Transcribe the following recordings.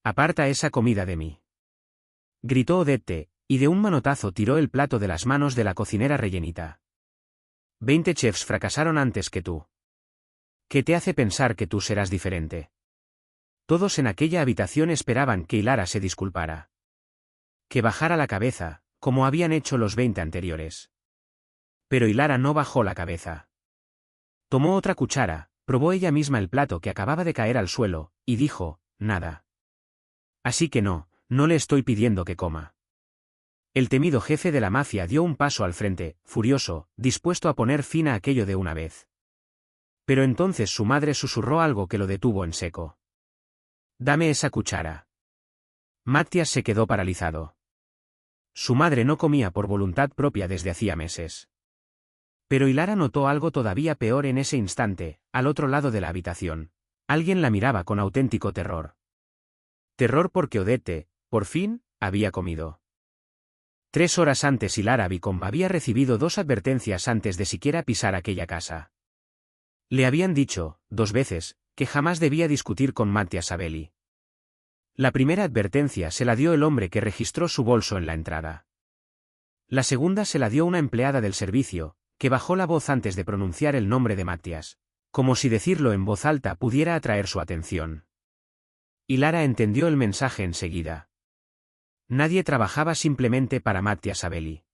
Aparta esa comida de mí. Gritó Odette, y de un manotazo tiró el plato de las manos de la cocinera rellenita. 20 chefs fracasaron antes que tú. ¿Qué te hace pensar que tú serás diferente? Todos en aquella habitación esperaban que Ilara se disculpara. Que bajara la cabeza, como habían hecho los 20 anteriores. Pero Ilara no bajó la cabeza. Tomó otra cuchara, probó ella misma el plato que acababa de caer al suelo, y dijo, nada. Así que no le estoy pidiendo que coma. El temido jefe de la mafia dio un paso al frente, furioso, dispuesto a poner fin a aquello de una vez. Pero entonces su madre susurró algo que lo detuvo en seco. Dame esa cuchara. Matías se quedó paralizado. Su madre no comía por voluntad propia desde hacía meses. Pero Ilara notó algo todavía peor en ese instante, al otro lado de la habitación. Alguien la miraba con auténtico terror. Terror porque Odette, por fin, había comido. 3 horas antes Ilara Vicombe había recibido 2 advertencias antes de siquiera pisar aquella casa. Le habían dicho, 2 veces, que jamás debía discutir con Matías Savelli. La primera advertencia se la dio el hombre que registró su bolso en la entrada. La segunda se la dio una empleada del servicio, que bajó la voz antes de pronunciar el nombre de Matías, como si decirlo en voz alta pudiera atraer su atención. Ilara entendió el mensaje enseguida. Nadie trabajaba simplemente para Matías Savelli.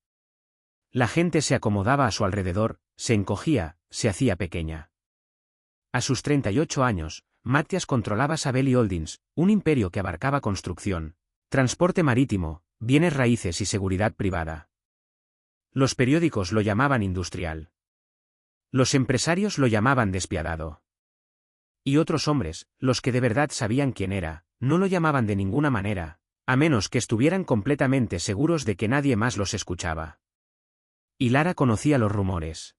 La gente se acomodaba a su alrededor, se encogía, se hacía pequeña. A sus 38 años, Matías controlaba Savelli Holdings, un imperio que abarcaba construcción, transporte marítimo, bienes raíces y seguridad privada. Los periódicos lo llamaban industrial. Los empresarios lo llamaban despiadado. Y otros hombres, los que de verdad sabían quién era, no lo llamaban de ninguna manera, a menos que estuvieran completamente seguros de que nadie más los escuchaba. Ilara conocía los rumores.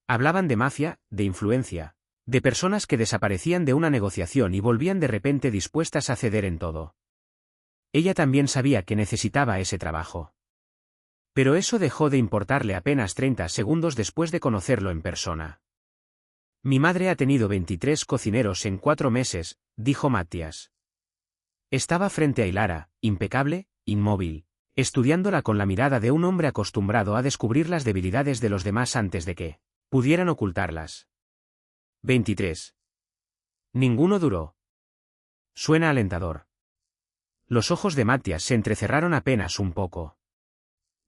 Hablaban de mafia, de influencia, de personas que desaparecían de una negociación y volvían de repente dispuestas a ceder en todo. Ella también sabía que necesitaba ese trabajo. Pero eso dejó de importarle apenas 30 segundos después de conocerlo en persona. Mi madre ha tenido 23 cocineros en 4 meses, dijo Matías. Estaba frente a Ilara, impecable, inmóvil, estudiándola con la mirada de un hombre acostumbrado a descubrir las debilidades de los demás antes de que pudieran ocultarlas. 23. Ninguno duró. Suena alentador. Los ojos de Matías se entrecerraron apenas un poco.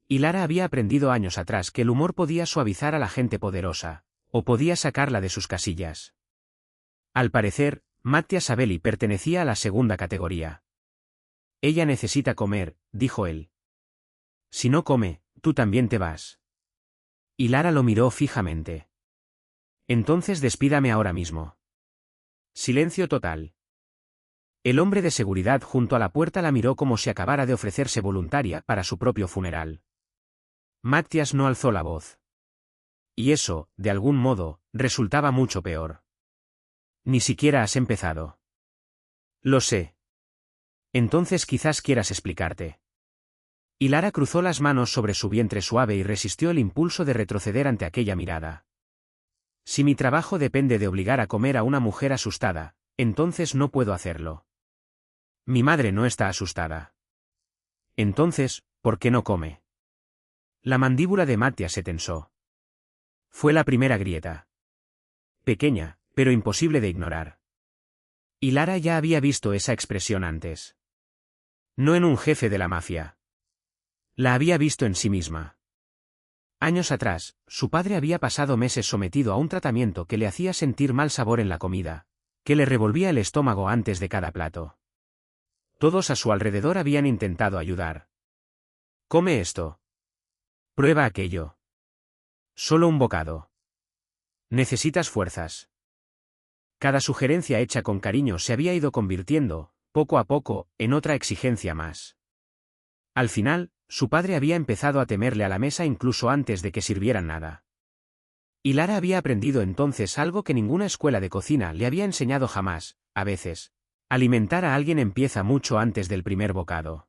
Ilara había aprendido años atrás que el humor podía suavizar a la gente poderosa, o podía sacarla de sus casillas. Al parecer, Matías Savelli pertenecía a la segunda categoría. Ella necesita comer, dijo él. Si no come, tú también te vas. Ilara lo miró fijamente. Entonces despídame ahora mismo. Silencio total. El hombre de seguridad junto a la puerta la miró como si acabara de ofrecerse voluntaria para su propio funeral. Matías no alzó la voz. Y eso, de algún modo, resultaba mucho peor. Ni siquiera has empezado. Lo sé. Entonces quizás quieras explicarte. Ilara cruzó las manos sobre su vientre suave y resistió el impulso de retroceder ante aquella mirada. Si mi trabajo depende de obligar a comer a una mujer asustada, entonces no puedo hacerlo. Mi madre no está asustada. Entonces, ¿por qué no come? La mandíbula de Matías se tensó. Fue la primera grieta. Pequeña, pero imposible de ignorar. Ilara ya había visto esa expresión antes. No en un jefe de la mafia. La había visto en sí misma. Años atrás, su padre había pasado meses sometido a un tratamiento que le hacía sentir mal sabor en la comida, que le revolvía el estómago antes de cada plato. Todos a su alrededor habían intentado ayudar. Come esto. Prueba aquello. Solo un bocado. Necesitas fuerzas. Cada sugerencia hecha con cariño se había ido convirtiendo, poco a poco, en otra exigencia más. Al final, su padre había empezado a temerle a la mesa incluso antes de que sirvieran nada. Ilara había aprendido entonces algo que ninguna escuela de cocina le había enseñado jamás, a veces. Alimentar a alguien empieza mucho antes del primer bocado.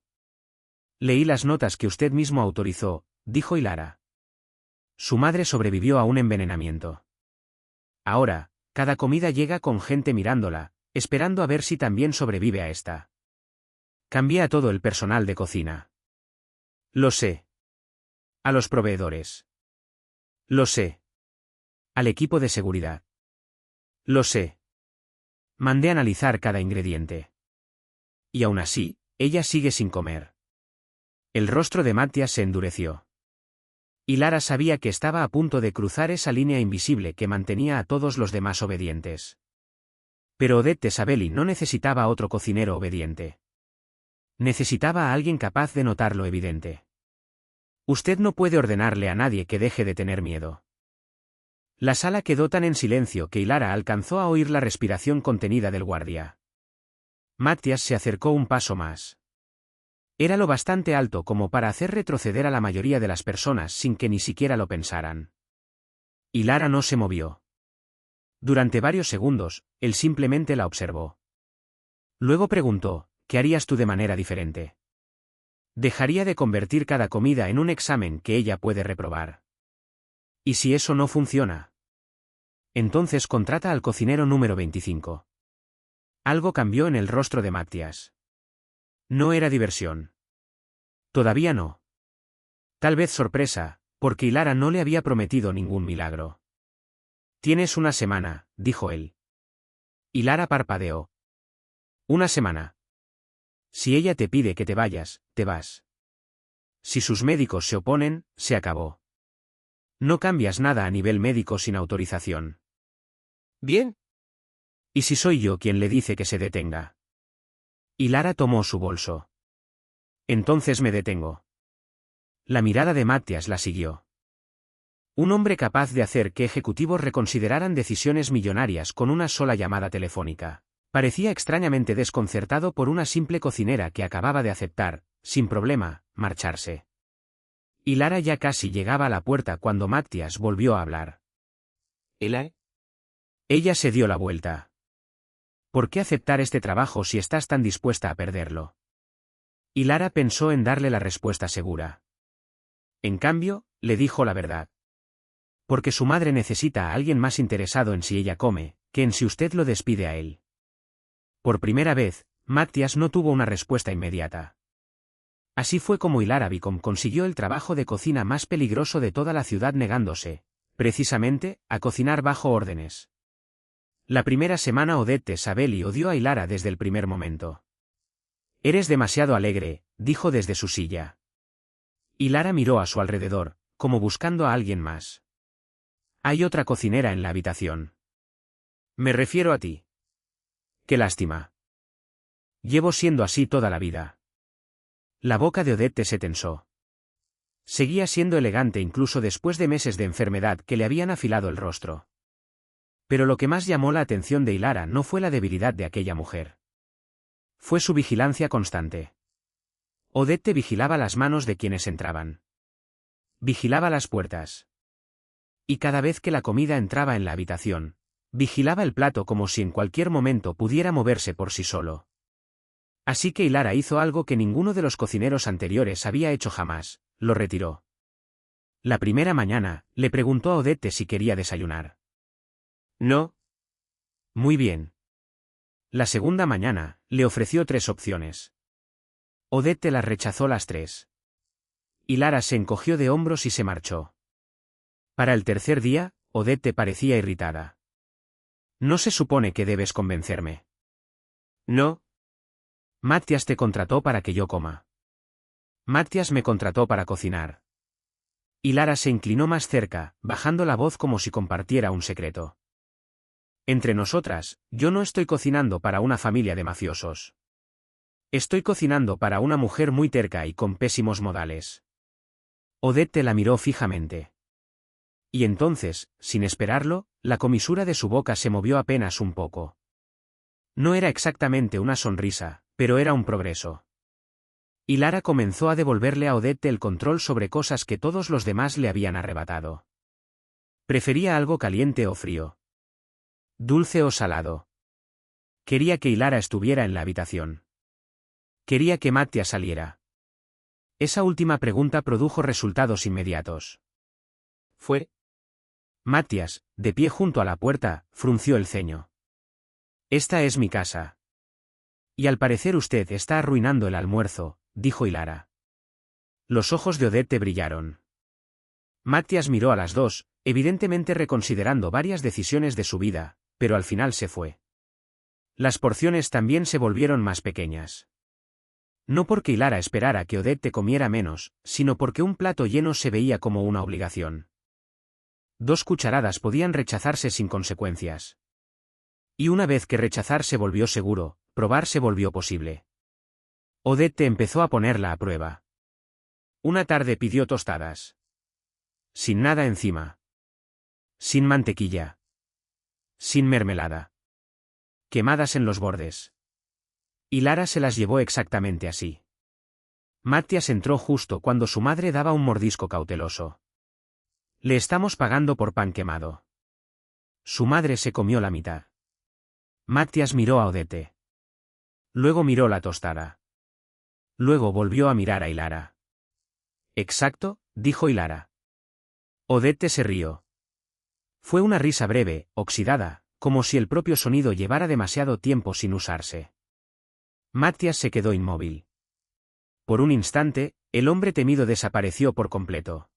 Leí las notas que usted mismo autorizó, dijo Ilara. Su madre sobrevivió a un envenenamiento. Ahora, cada comida llega con gente mirándola, esperando a ver si también sobrevive a esta. Cambié a todo el personal de cocina. Lo sé. A los proveedores. Lo sé. Al equipo de seguridad. Lo sé. Mandé analizar cada ingrediente. Y aún así, ella sigue sin comer. El rostro de Matías se endureció. Y Lara sabía que estaba a punto de cruzar esa línea invisible que mantenía a todos los demás obedientes. Pero Odette Sabelli no necesitaba otro cocinero obediente. Necesitaba a alguien capaz de notar lo evidente. Usted no puede ordenarle a nadie que deje de tener miedo. La sala quedó tan en silencio que Lara alcanzó a oír la respiración contenida del guardia. Matías se acercó un paso más. Era lo bastante alto como para hacer retroceder a la mayoría de las personas sin que ni siquiera lo pensaran. Y Lara no se movió. Durante varios segundos, él simplemente la observó. Luego preguntó, ¿qué harías tú de manera diferente? Dejaría de convertir cada comida en un examen que ella puede reprobar. ¿Y si eso no funciona? Entonces contrata al cocinero número 25. Algo cambió en el rostro de Matías. No era diversión. Todavía no. Tal vez sorpresa, porque Lara no le había prometido ningún milagro. Tienes una semana, dijo él. Y Lara parpadeó. Una semana. Si ella te pide que te vayas, te vas. Si sus médicos se oponen, se acabó. No cambias nada a nivel médico sin autorización. Bien. ¿Y si soy yo quien le dice que se detenga? Y Lara tomó su bolso. Entonces me detengo. La mirada de Matías la siguió. Un hombre capaz de hacer que ejecutivos reconsideraran decisiones millonarias con una sola llamada telefónica. Parecía extrañamente desconcertado por una simple cocinera que acababa de aceptar, sin problema, marcharse. Y Lara ya casi llegaba a la puerta cuando Matías volvió a hablar. ¿Ela? Ella se dio la vuelta. ¿Por qué aceptar este trabajo si estás tan dispuesta a perderlo? Y Lara pensó en darle la respuesta segura. En cambio, le dijo la verdad. Porque su madre necesita a alguien más interesado en si ella come, que en si usted lo despide a él. Por primera vez, Matías no tuvo una respuesta inmediata. Así fue como Lara Bicom consiguió el trabajo de cocina más peligroso de toda la ciudad negándose, precisamente, a cocinar bajo órdenes. La primera semana Odette Sabelli odió a Lara desde el primer momento. Eres demasiado alegre, dijo desde su silla. Y Lara miró a su alrededor, como buscando a alguien más. Hay otra cocinera en la habitación. Me refiero a ti. Qué lástima. Llevo siendo así toda la vida. La boca de Odette se tensó. Seguía siendo elegante incluso después de meses de enfermedad que le habían afilado el rostro. Pero lo que más llamó la atención de Lara no fue la debilidad de aquella mujer. Fue su vigilancia constante. Odette vigilaba las manos de quienes entraban. Vigilaba las puertas. Y cada vez que la comida entraba en la habitación, vigilaba el plato como si en cualquier momento pudiera moverse por sí solo. Así que Lara hizo algo que ninguno de los cocineros anteriores había hecho jamás, lo retiró. La primera mañana, le preguntó a Odette si quería desayunar. No. Muy bien. La segunda mañana, le ofreció 3 opciones. Odette las rechazó las 3. Y Lara se encogió de hombros y se marchó. Para el tercer día, Odette parecía irritada. ¿No se supone que debes convencerme? No. Matías te contrató para que yo coma. Matías me contrató para cocinar. Y Lara se inclinó más cerca, bajando la voz como si compartiera un secreto. Entre nosotras, yo no estoy cocinando para una familia de mafiosos. Estoy cocinando para una mujer muy terca y con pésimos modales. Odette la miró fijamente. Y entonces, sin esperarlo, la comisura de su boca se movió apenas un poco. No era exactamente una sonrisa, pero era un progreso. Y Lara comenzó a devolverle a Odette el control sobre cosas que todos los demás le habían arrebatado. Prefería algo caliente o frío. Dulce o salado. Quería que Lara estuviera en la habitación. Quería que Matías saliera. Esa última pregunta produjo resultados inmediatos. ¿Fue? Matías, de pie junto a la puerta, frunció el ceño. Esta es mi casa. Y al parecer usted está arruinando el almuerzo, dijo Hilara. Los ojos de Odette brillaron. Matías miró a las dos, evidentemente reconsiderando varias decisiones de su vida, pero al final se fue. Las porciones también se volvieron más pequeñas. No porque Hilara esperara que Odette comiera menos, sino porque un plato lleno se veía como una obligación. 2 cucharadas podían rechazarse sin consecuencias. Y una vez que rechazar se volvió seguro, probar se volvió posible. Odette empezó a ponerla a prueba. Una tarde pidió tostadas. Sin nada encima. Sin mantequilla. Sin mermelada. Quemadas en los bordes. Hilara se las llevó exactamente así. Matías entró justo cuando su madre daba un mordisco cauteloso. Le estamos pagando por pan quemado. Su madre se comió la mitad. Matías miró a Odette. Luego miró la tostada. Luego volvió a mirar a Hilara. Exacto, dijo Hilara. Odette se rió. Fue una risa breve, oxidada, como si el propio sonido llevara demasiado tiempo sin usarse. Matías se quedó inmóvil. Por un instante, el hombre temido desapareció por completo.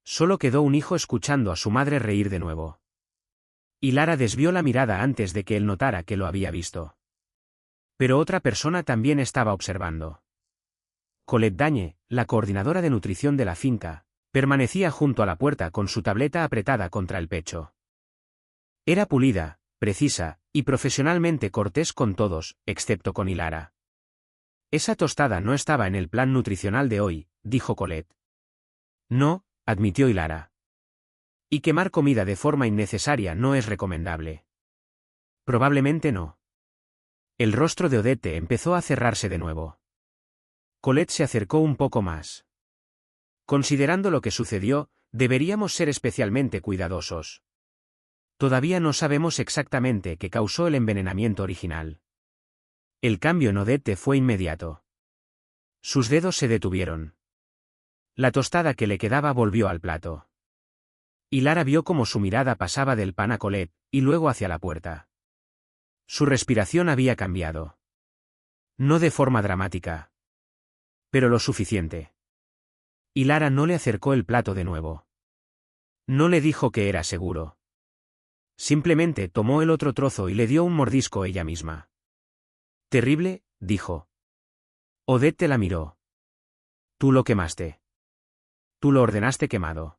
Solo quedó un hijo escuchando a su madre reír de nuevo. Hilara desvió la mirada antes de que él notara que lo había visto. Pero otra persona también estaba observando. Colette Dagne, la coordinadora de nutrición de la finca, permanecía junto a la puerta con su tableta apretada contra el pecho. Era pulida, precisa, y profesionalmente cortés con todos, excepto con Hilara. Esa tostada no estaba en el plan nutricional de hoy, dijo Colette. No, admitió Hilara. Y quemar comida de forma innecesaria no es recomendable. Probablemente no. El rostro de Odette empezó a cerrarse de nuevo. Colette se acercó un poco más. Considerando lo que sucedió, deberíamos ser especialmente cuidadosos. Todavía no sabemos exactamente qué causó el envenenamiento original. El cambio en Odette fue inmediato. Sus dedos se detuvieron. La tostada que le quedaba volvió al plato. Hilara vio cómo su mirada pasaba del pan a Colette, y luego hacia la puerta. Su respiración había cambiado. No de forma dramática. Pero lo suficiente. Hilara no le acercó el plato de nuevo. No le dijo que era seguro. Simplemente tomó el otro trozo y le dio un mordisco ella misma. Terrible, dijo. Odette la miró. Tú lo quemaste. Tú lo ordenaste quemado.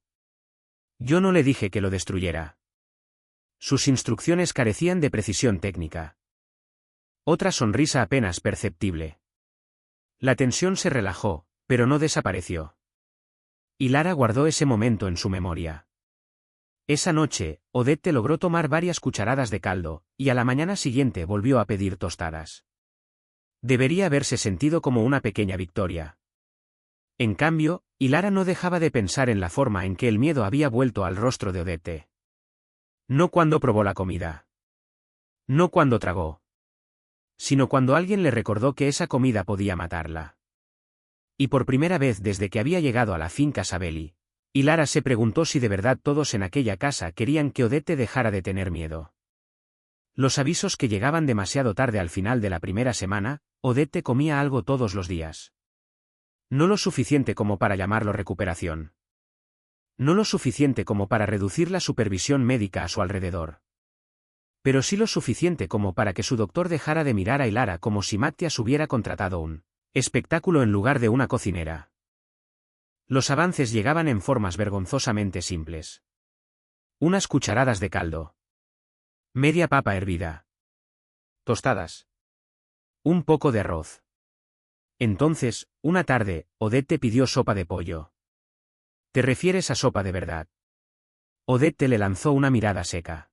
Yo no le dije que lo destruyera. Sus instrucciones carecían de precisión técnica. Otra sonrisa apenas perceptible. La tensión se relajó, pero no desapareció. Hilara guardó ese momento en su memoria. Esa noche, Odette logró tomar varias cucharadas de caldo, y a la mañana siguiente volvió a pedir tostadas. Debería haberse sentido como una pequeña victoria. En cambio, Hilara no dejaba de pensar en la forma en que el miedo había vuelto al rostro de Odette. No cuando probó la comida. No cuando tragó. Sino cuando alguien le recordó que esa comida podía matarla. Y por primera vez desde que había llegado a la finca Sabelli, Hilara se preguntó si de verdad todos en aquella casa querían que Odette dejara de tener miedo. Los avisos que llegaban demasiado tarde al final de la primera semana, Odette comía algo todos los días. No lo suficiente como para llamarlo recuperación. No lo suficiente como para reducir la supervisión médica a su alrededor. Pero sí lo suficiente como para que su doctor dejara de mirar a Hilara como si Matías hubiera contratado un espectáculo en lugar de una cocinera. Los avances llegaban en formas vergonzosamente simples. Unas cucharadas de caldo. Media papa hervida. Tostadas. Un poco de arroz. Entonces, una tarde, Odette pidió sopa de pollo. ¿Te refieres a sopa de verdad? Odette le lanzó una mirada seca.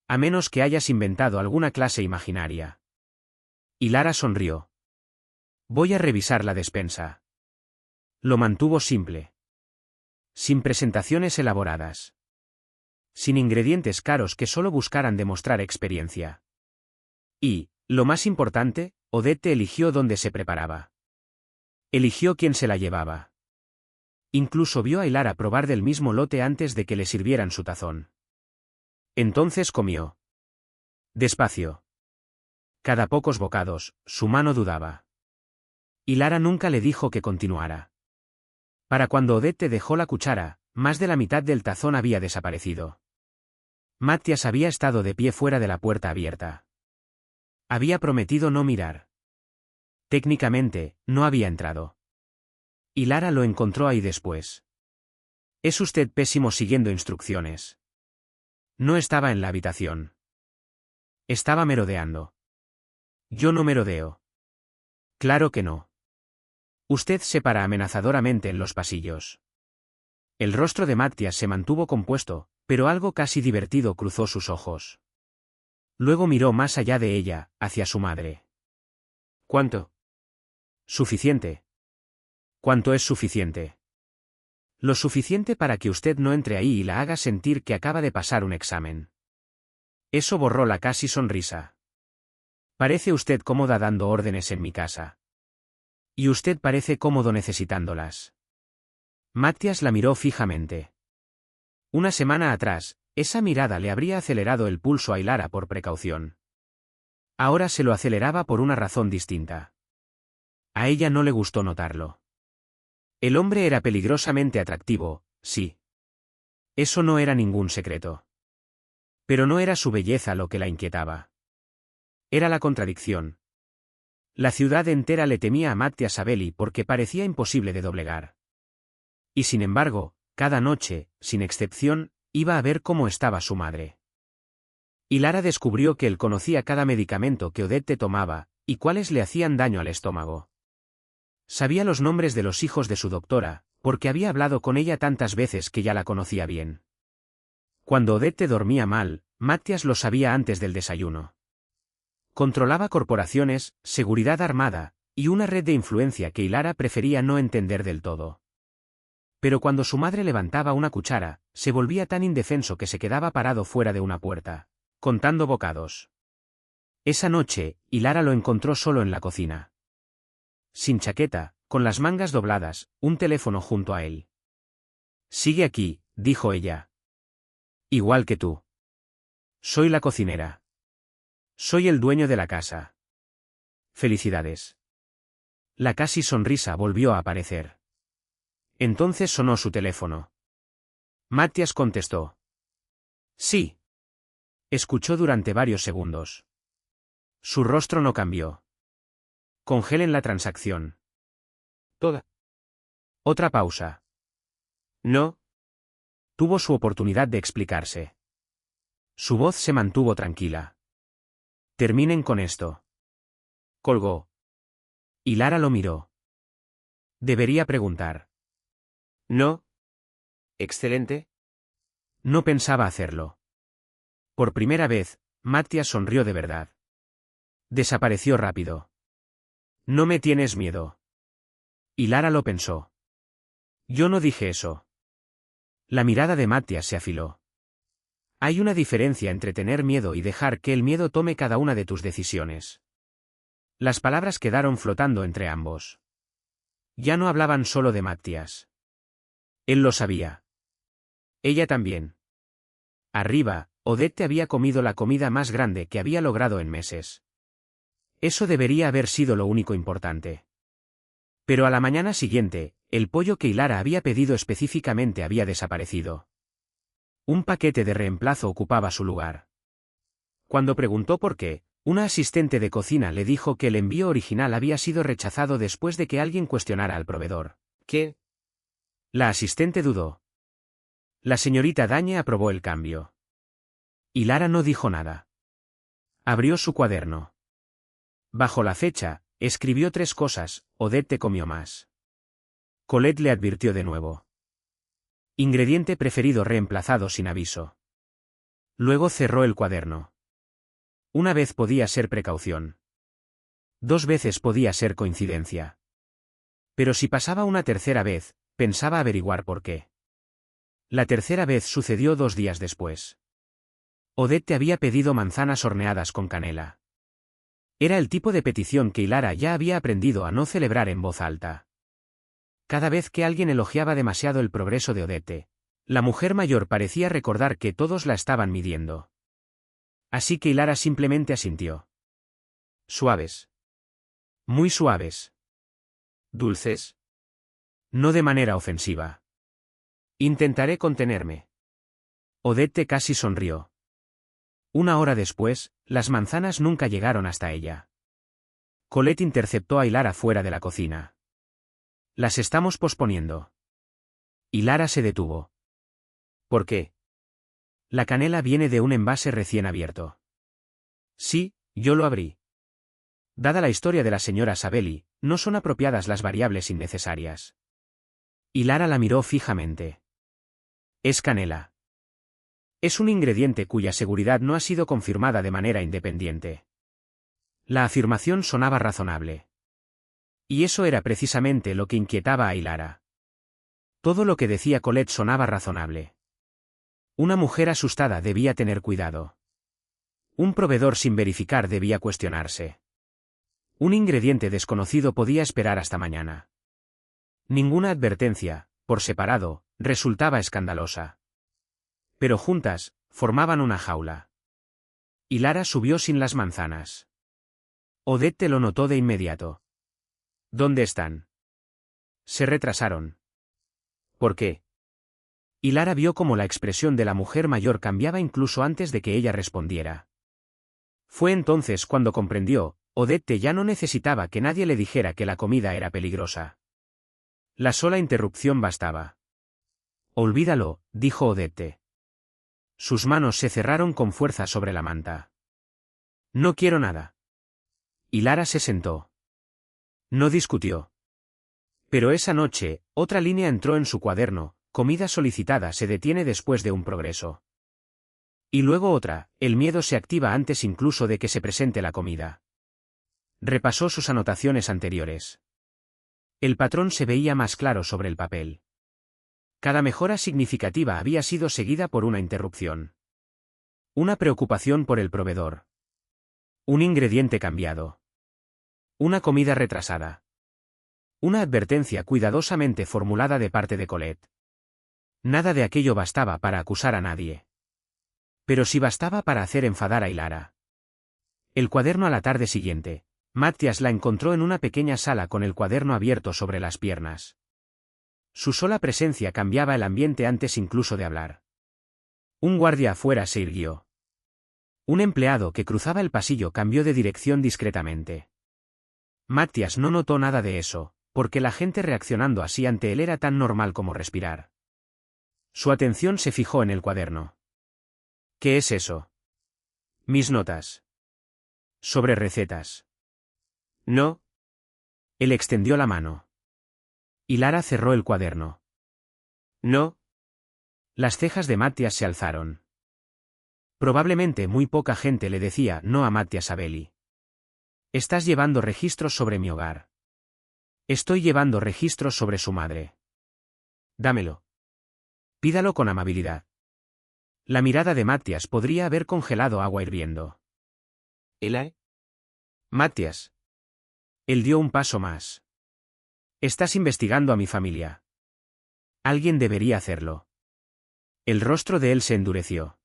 A menos que hayas inventado alguna clase imaginaria. Hilara sonrió. Voy a revisar la despensa. Lo mantuvo simple. Sin presentaciones elaboradas. Sin ingredientes caros que solo buscaran demostrar experiencia. Y, lo más importante, Odette eligió dónde se preparaba. Eligió quién se la llevaba. Incluso vio a Hilara probar del mismo lote antes de que le sirvieran su tazón. Entonces comió. Despacio. Cada pocos bocados, su mano dudaba. Y Lara nunca le dijo que continuara. Para cuando Odette dejó la cuchara, más de la mitad del tazón había desaparecido. Matthias había estado de pie fuera de la puerta abierta. Había prometido no mirar. Técnicamente, no había entrado. Y Lara lo encontró ahí después. Es usted pésimo siguiendo instrucciones. No estaba en la habitación. Estaba merodeando. Yo no merodeo. Claro que no. Usted se para amenazadoramente en los pasillos. El rostro de Matthias se mantuvo compuesto, pero algo casi divertido cruzó sus ojos. Luego miró más allá de ella, hacia su madre. ¿Cuánto? Suficiente. ¿Cuánto es suficiente? Lo suficiente para que usted no entre ahí y la haga sentir que acaba de pasar un examen. Eso borró la casi sonrisa. Parece usted cómoda dando órdenes en mi casa. Y usted parece cómodo necesitándolas. Matthias la miró fijamente. Una semana atrás, esa mirada le habría acelerado el pulso a Lara por precaución. Ahora se lo aceleraba por una razón distinta. A ella no le gustó notarlo. El hombre era peligrosamente atractivo, sí. Eso no era ningún secreto. Pero no era su belleza lo que la inquietaba. Era la contradicción. La ciudad entera le temía a Matthias Sabelli porque parecía imposible de doblegar. Y sin embargo, cada noche, sin excepción, iba a ver cómo estaba su madre. Y Lara descubrió que él conocía cada medicamento que Odette tomaba, y cuáles le hacían daño al estómago. Sabía los nombres de los hijos de su doctora, porque había hablado con ella tantas veces que ya la conocía bien. Cuando Odette dormía mal, Matthias lo sabía antes del desayuno. Controlaba corporaciones, seguridad armada, y una red de influencia que Lara prefería no entender del todo. Pero cuando su madre levantaba una cuchara, se volvía tan indefenso que se quedaba parado fuera de una puerta, contando bocados. Esa noche, Lara lo encontró solo en la cocina. Sin chaqueta, con las mangas dobladas, un teléfono junto a él. «Sigue aquí», dijo ella. «Igual que tú. Soy la cocinera. Soy el dueño de la casa. Felicidades». La casi sonrisa volvió a aparecer. Entonces sonó su teléfono. Matthias contestó. «Sí». Escuchó durante varios segundos. Su rostro no cambió. «Congelen la transacción». Toda. Otra pausa. No. Tuvo su oportunidad de explicarse. Su voz se mantuvo tranquila. «Terminen con esto». Colgó. Y Lara lo miró. Debería preguntar. No. Excelente. No pensaba hacerlo. Por primera vez, Matthias sonrió de verdad. Desapareció rápido. «No me tienes miedo». Y Lara lo pensó. «Yo no dije eso». La mirada de Matthias se afiló. Hay una diferencia entre tener miedo y dejar que el miedo tome cada una de tus decisiones. Las palabras quedaron flotando entre ambos. Ya no hablaban solo de Matthias. Él lo sabía. Ella también. Arriba, Odette había comido la comida más grande que había logrado en meses. Eso debería haber sido lo único importante. Pero a la mañana siguiente, el pollo que Lara había pedido específicamente había desaparecido. Un paquete de reemplazo ocupaba su lugar. Cuando preguntó por qué, una asistente de cocina le dijo que el envío original había sido rechazado después de que alguien cuestionara al proveedor. ¿Qué? La asistente dudó. La señorita Dañe aprobó el cambio. Y Lara no dijo nada. Abrió su cuaderno. Bajo la fecha, escribió 3 cosas: Odette comió más. Colette le advirtió de nuevo. Ingrediente preferido reemplazado sin aviso. Luego cerró el cuaderno. Una vez podía ser precaución. 2 veces podía ser coincidencia. Pero si pasaba una tercera vez, pensaba averiguar por qué. La tercera vez sucedió 2 días después. Odette había pedido manzanas horneadas con canela. Era el tipo de petición que Lara ya había aprendido a no celebrar en voz alta. Cada vez que alguien elogiaba demasiado el progreso de Odette, la mujer mayor parecía recordar que todos la estaban midiendo. Así que Lara simplemente asintió. Suaves. Muy suaves. ¿Dulces? No de manera ofensiva. Intentaré contenerme. Odette casi sonrió. Una hora después, las manzanas nunca llegaron hasta ella. Colette interceptó a Ilara fuera de la cocina. Las estamos posponiendo. Ilara se detuvo. ¿Por qué? La canela viene de un envase recién abierto. Sí, yo lo abrí. Dada la historia de la señora Sabelli, no son apropiadas las variables innecesarias. Ilara la miró fijamente. Es canela. Es un ingrediente cuya seguridad no ha sido confirmada de manera independiente. La afirmación sonaba razonable. Y eso era precisamente lo que inquietaba a Ilara. Todo lo que decía Colette sonaba razonable. Una mujer asustada debía tener cuidado. Un proveedor sin verificar debía cuestionarse. Un ingrediente desconocido podía esperar hasta mañana. Ninguna advertencia, por separado, resultaba escandalosa. Pero juntas, formaban una jaula. Ilara subió sin las manzanas. Odette lo notó de inmediato. ¿Dónde están? Se retrasaron. ¿Por qué? Ilara vio cómo la expresión de la mujer mayor cambiaba incluso antes de que ella respondiera. Fue entonces cuando comprendió, Odette ya no necesitaba que nadie le dijera que la comida era peligrosa. La sola interrupción bastaba. Olvídalo, dijo Odette. Sus manos se cerraron con fuerza sobre la manta. No quiero nada. Ilara se sentó. No discutió. Pero esa noche, otra línea entró en su cuaderno: comida solicitada se detiene después de un progreso. Y luego otra: el miedo se activa antes incluso de que se presente la comida. Repasó sus anotaciones anteriores. El patrón se veía más claro sobre el papel. Cada mejora significativa había sido seguida por una interrupción. Una preocupación por el proveedor. Un ingrediente cambiado. Una comida retrasada. Una advertencia cuidadosamente formulada de parte de Colette. Nada de aquello bastaba para acusar a nadie. Pero sí bastaba para hacer enfadar a Ilara. El cuaderno a la tarde siguiente, Matthias la encontró en una pequeña sala con el cuaderno abierto sobre las piernas. Su sola presencia cambiaba el ambiente antes incluso de hablar. Un guardia afuera se irguió. Un empleado que cruzaba el pasillo cambió de dirección discretamente. Matthias no notó nada de eso, porque la gente reaccionando así ante él era tan normal como respirar. Su atención se fijó en el cuaderno. ¿Qué es eso? Mis notas. Sobre recetas. No. Él extendió la mano. Ilara cerró el cuaderno. No. Las cejas de Matthias se alzaron. Probablemente muy poca gente le decía no a Matthias Sabelli. Estás llevando registros sobre mi hogar. Estoy llevando registros sobre su madre. Dámelo. Pídalo con amabilidad. La mirada de Matthias podría haber congelado agua hirviendo. ¿Elae? Matthias. Él dio un paso más. Estás investigando a mi familia. Alguien debería hacerlo. El rostro de él se endureció.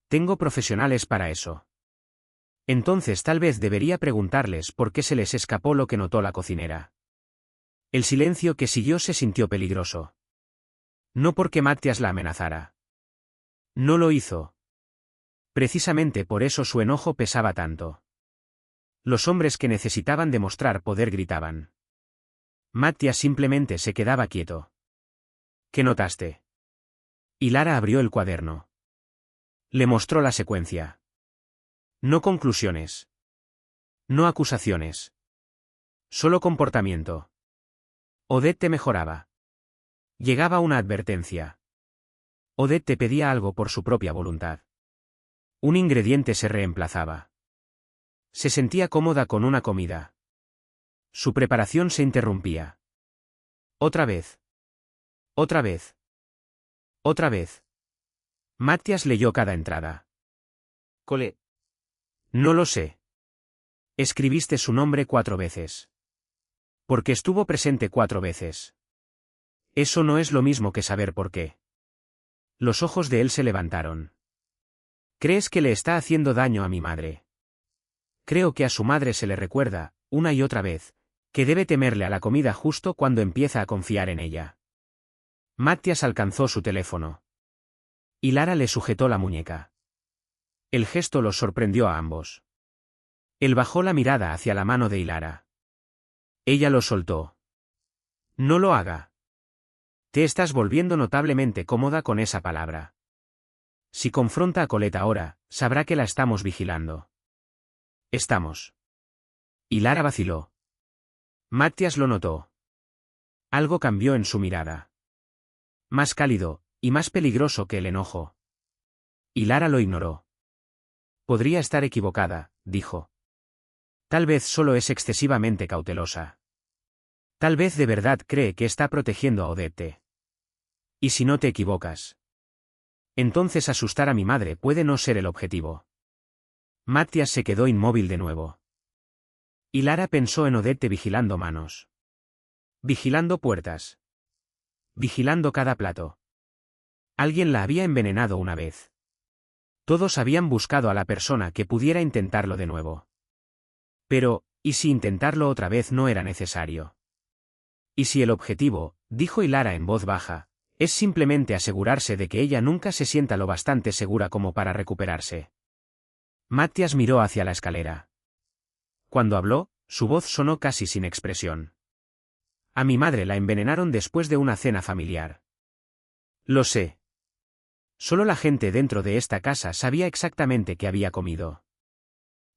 Tengo profesionales para eso. Entonces tal vez debería preguntarles por qué se les escapó lo que notó la cocinera. El silencio que siguió se sintió peligroso. No porque Matthias la amenazara. No lo hizo. Precisamente por eso su enojo pesaba tanto. Los hombres que necesitaban demostrar poder gritaban. Matthias simplemente se quedaba quieto. ¿Qué notaste? Ilara abrió el cuaderno. Le mostró la secuencia. No conclusiones. No acusaciones. Solo comportamiento. Odette mejoraba. Llegaba una advertencia. Odette pedía algo por su propia voluntad. Un ingrediente se reemplazaba. Se sentía cómoda con una comida. Su preparación se interrumpía. Otra vez. Otra vez. Otra vez. Matthias leyó cada entrada. Colette. No lo sé. Escribiste su nombre 4 veces. Porque estuvo presente 4 veces. Eso no es lo mismo que saber por qué. Los ojos de él se levantaron. ¿Crees que le está haciendo daño a mi madre? Creo que a su madre se le recuerda, una y otra vez, que debe temerle a la comida justo cuando empieza a confiar en ella. Matías alcanzó su teléfono. Y Lara le sujetó la muñeca. El gesto los sorprendió a ambos. Él bajó la mirada hacia la mano de Ilara. Ella lo soltó. No lo haga. Te estás volviendo notablemente cómoda con esa palabra. Si confronta a Colette ahora, sabrá que la estamos vigilando. Estamos. Ilara vaciló. Matías lo notó. Algo cambió en su mirada. Más cálido, y más peligroso que el enojo. Ilara lo ignoró. Podría estar equivocada, dijo. Tal vez solo es excesivamente cautelosa. Tal vez de verdad cree que está protegiendo a Odette. ¿Y si no te equivocas? Entonces asustar a mi madre puede no ser el objetivo. Matías se quedó inmóvil de nuevo. Y Lara pensó en Odette vigilando manos. Vigilando puertas. Vigilando cada plato. Alguien la había envenenado una vez. Todos habían buscado a la persona que pudiera intentarlo de nuevo. Pero, ¿y si intentarlo otra vez no era necesario? ¿Y si el objetivo, dijo Ilara en voz baja, es simplemente asegurarse de que ella nunca se sienta lo bastante segura como para recuperarse? Matías miró hacia la escalera. Cuando habló, su voz sonó casi sin expresión. A mi madre la envenenaron después de una cena familiar. Lo sé. Solo la gente dentro de esta casa sabía exactamente qué había comido.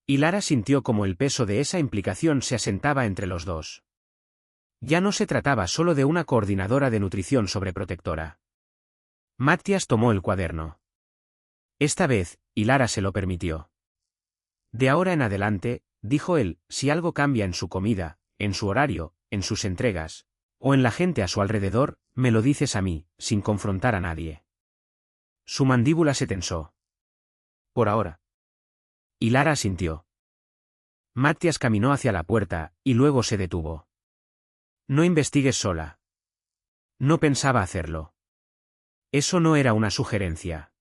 Y Lara sintió como el peso de esa implicación se asentaba entre los dos. Ya no se trataba solo de una coordinadora de nutrición sobreprotectora. Matías tomó el cuaderno. Esta vez, y Lara se lo permitió. De ahora en adelante, dijo él, si algo cambia en su comida, en su horario, en sus entregas, o en la gente a su alrededor, me lo dices a mí, sin confrontar a nadie. Su mandíbula se tensó. Por ahora. Y Lara asintió. Matías caminó hacia la puerta, y luego se detuvo. No investigues sola. No pensaba hacerlo. Eso no era una sugerencia.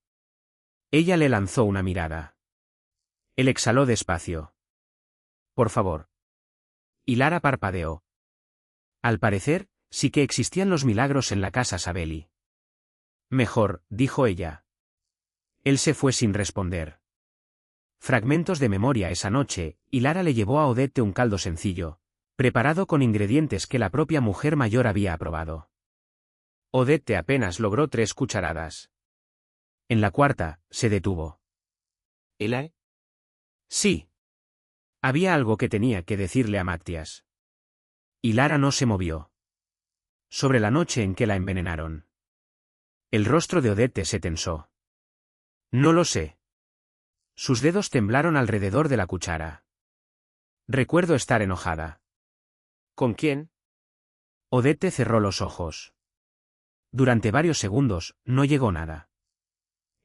Ella le lanzó una mirada. Él exhaló despacio. Por favor. Y Lara parpadeó. Al parecer, sí que existían los milagros en la casa Sabelli. Mejor, dijo ella. Él se fue sin responder. Fragmentos de memoria esa noche, y Lara le llevó a Odette un caldo sencillo, preparado con ingredientes que la propia mujer mayor había aprobado. Odette apenas logró 3 cucharadas. En la cuarta, se detuvo. ¿Elae? Sí. Había algo que tenía que decirle a Matías. Y Lara no se movió. Sobre la noche en que la envenenaron. El rostro de Odette se tensó. No lo sé. Sus dedos temblaron alrededor de la cuchara. Recuerdo estar enojada. ¿Con quién? Odette cerró los ojos. Durante varios segundos, no llegó nada.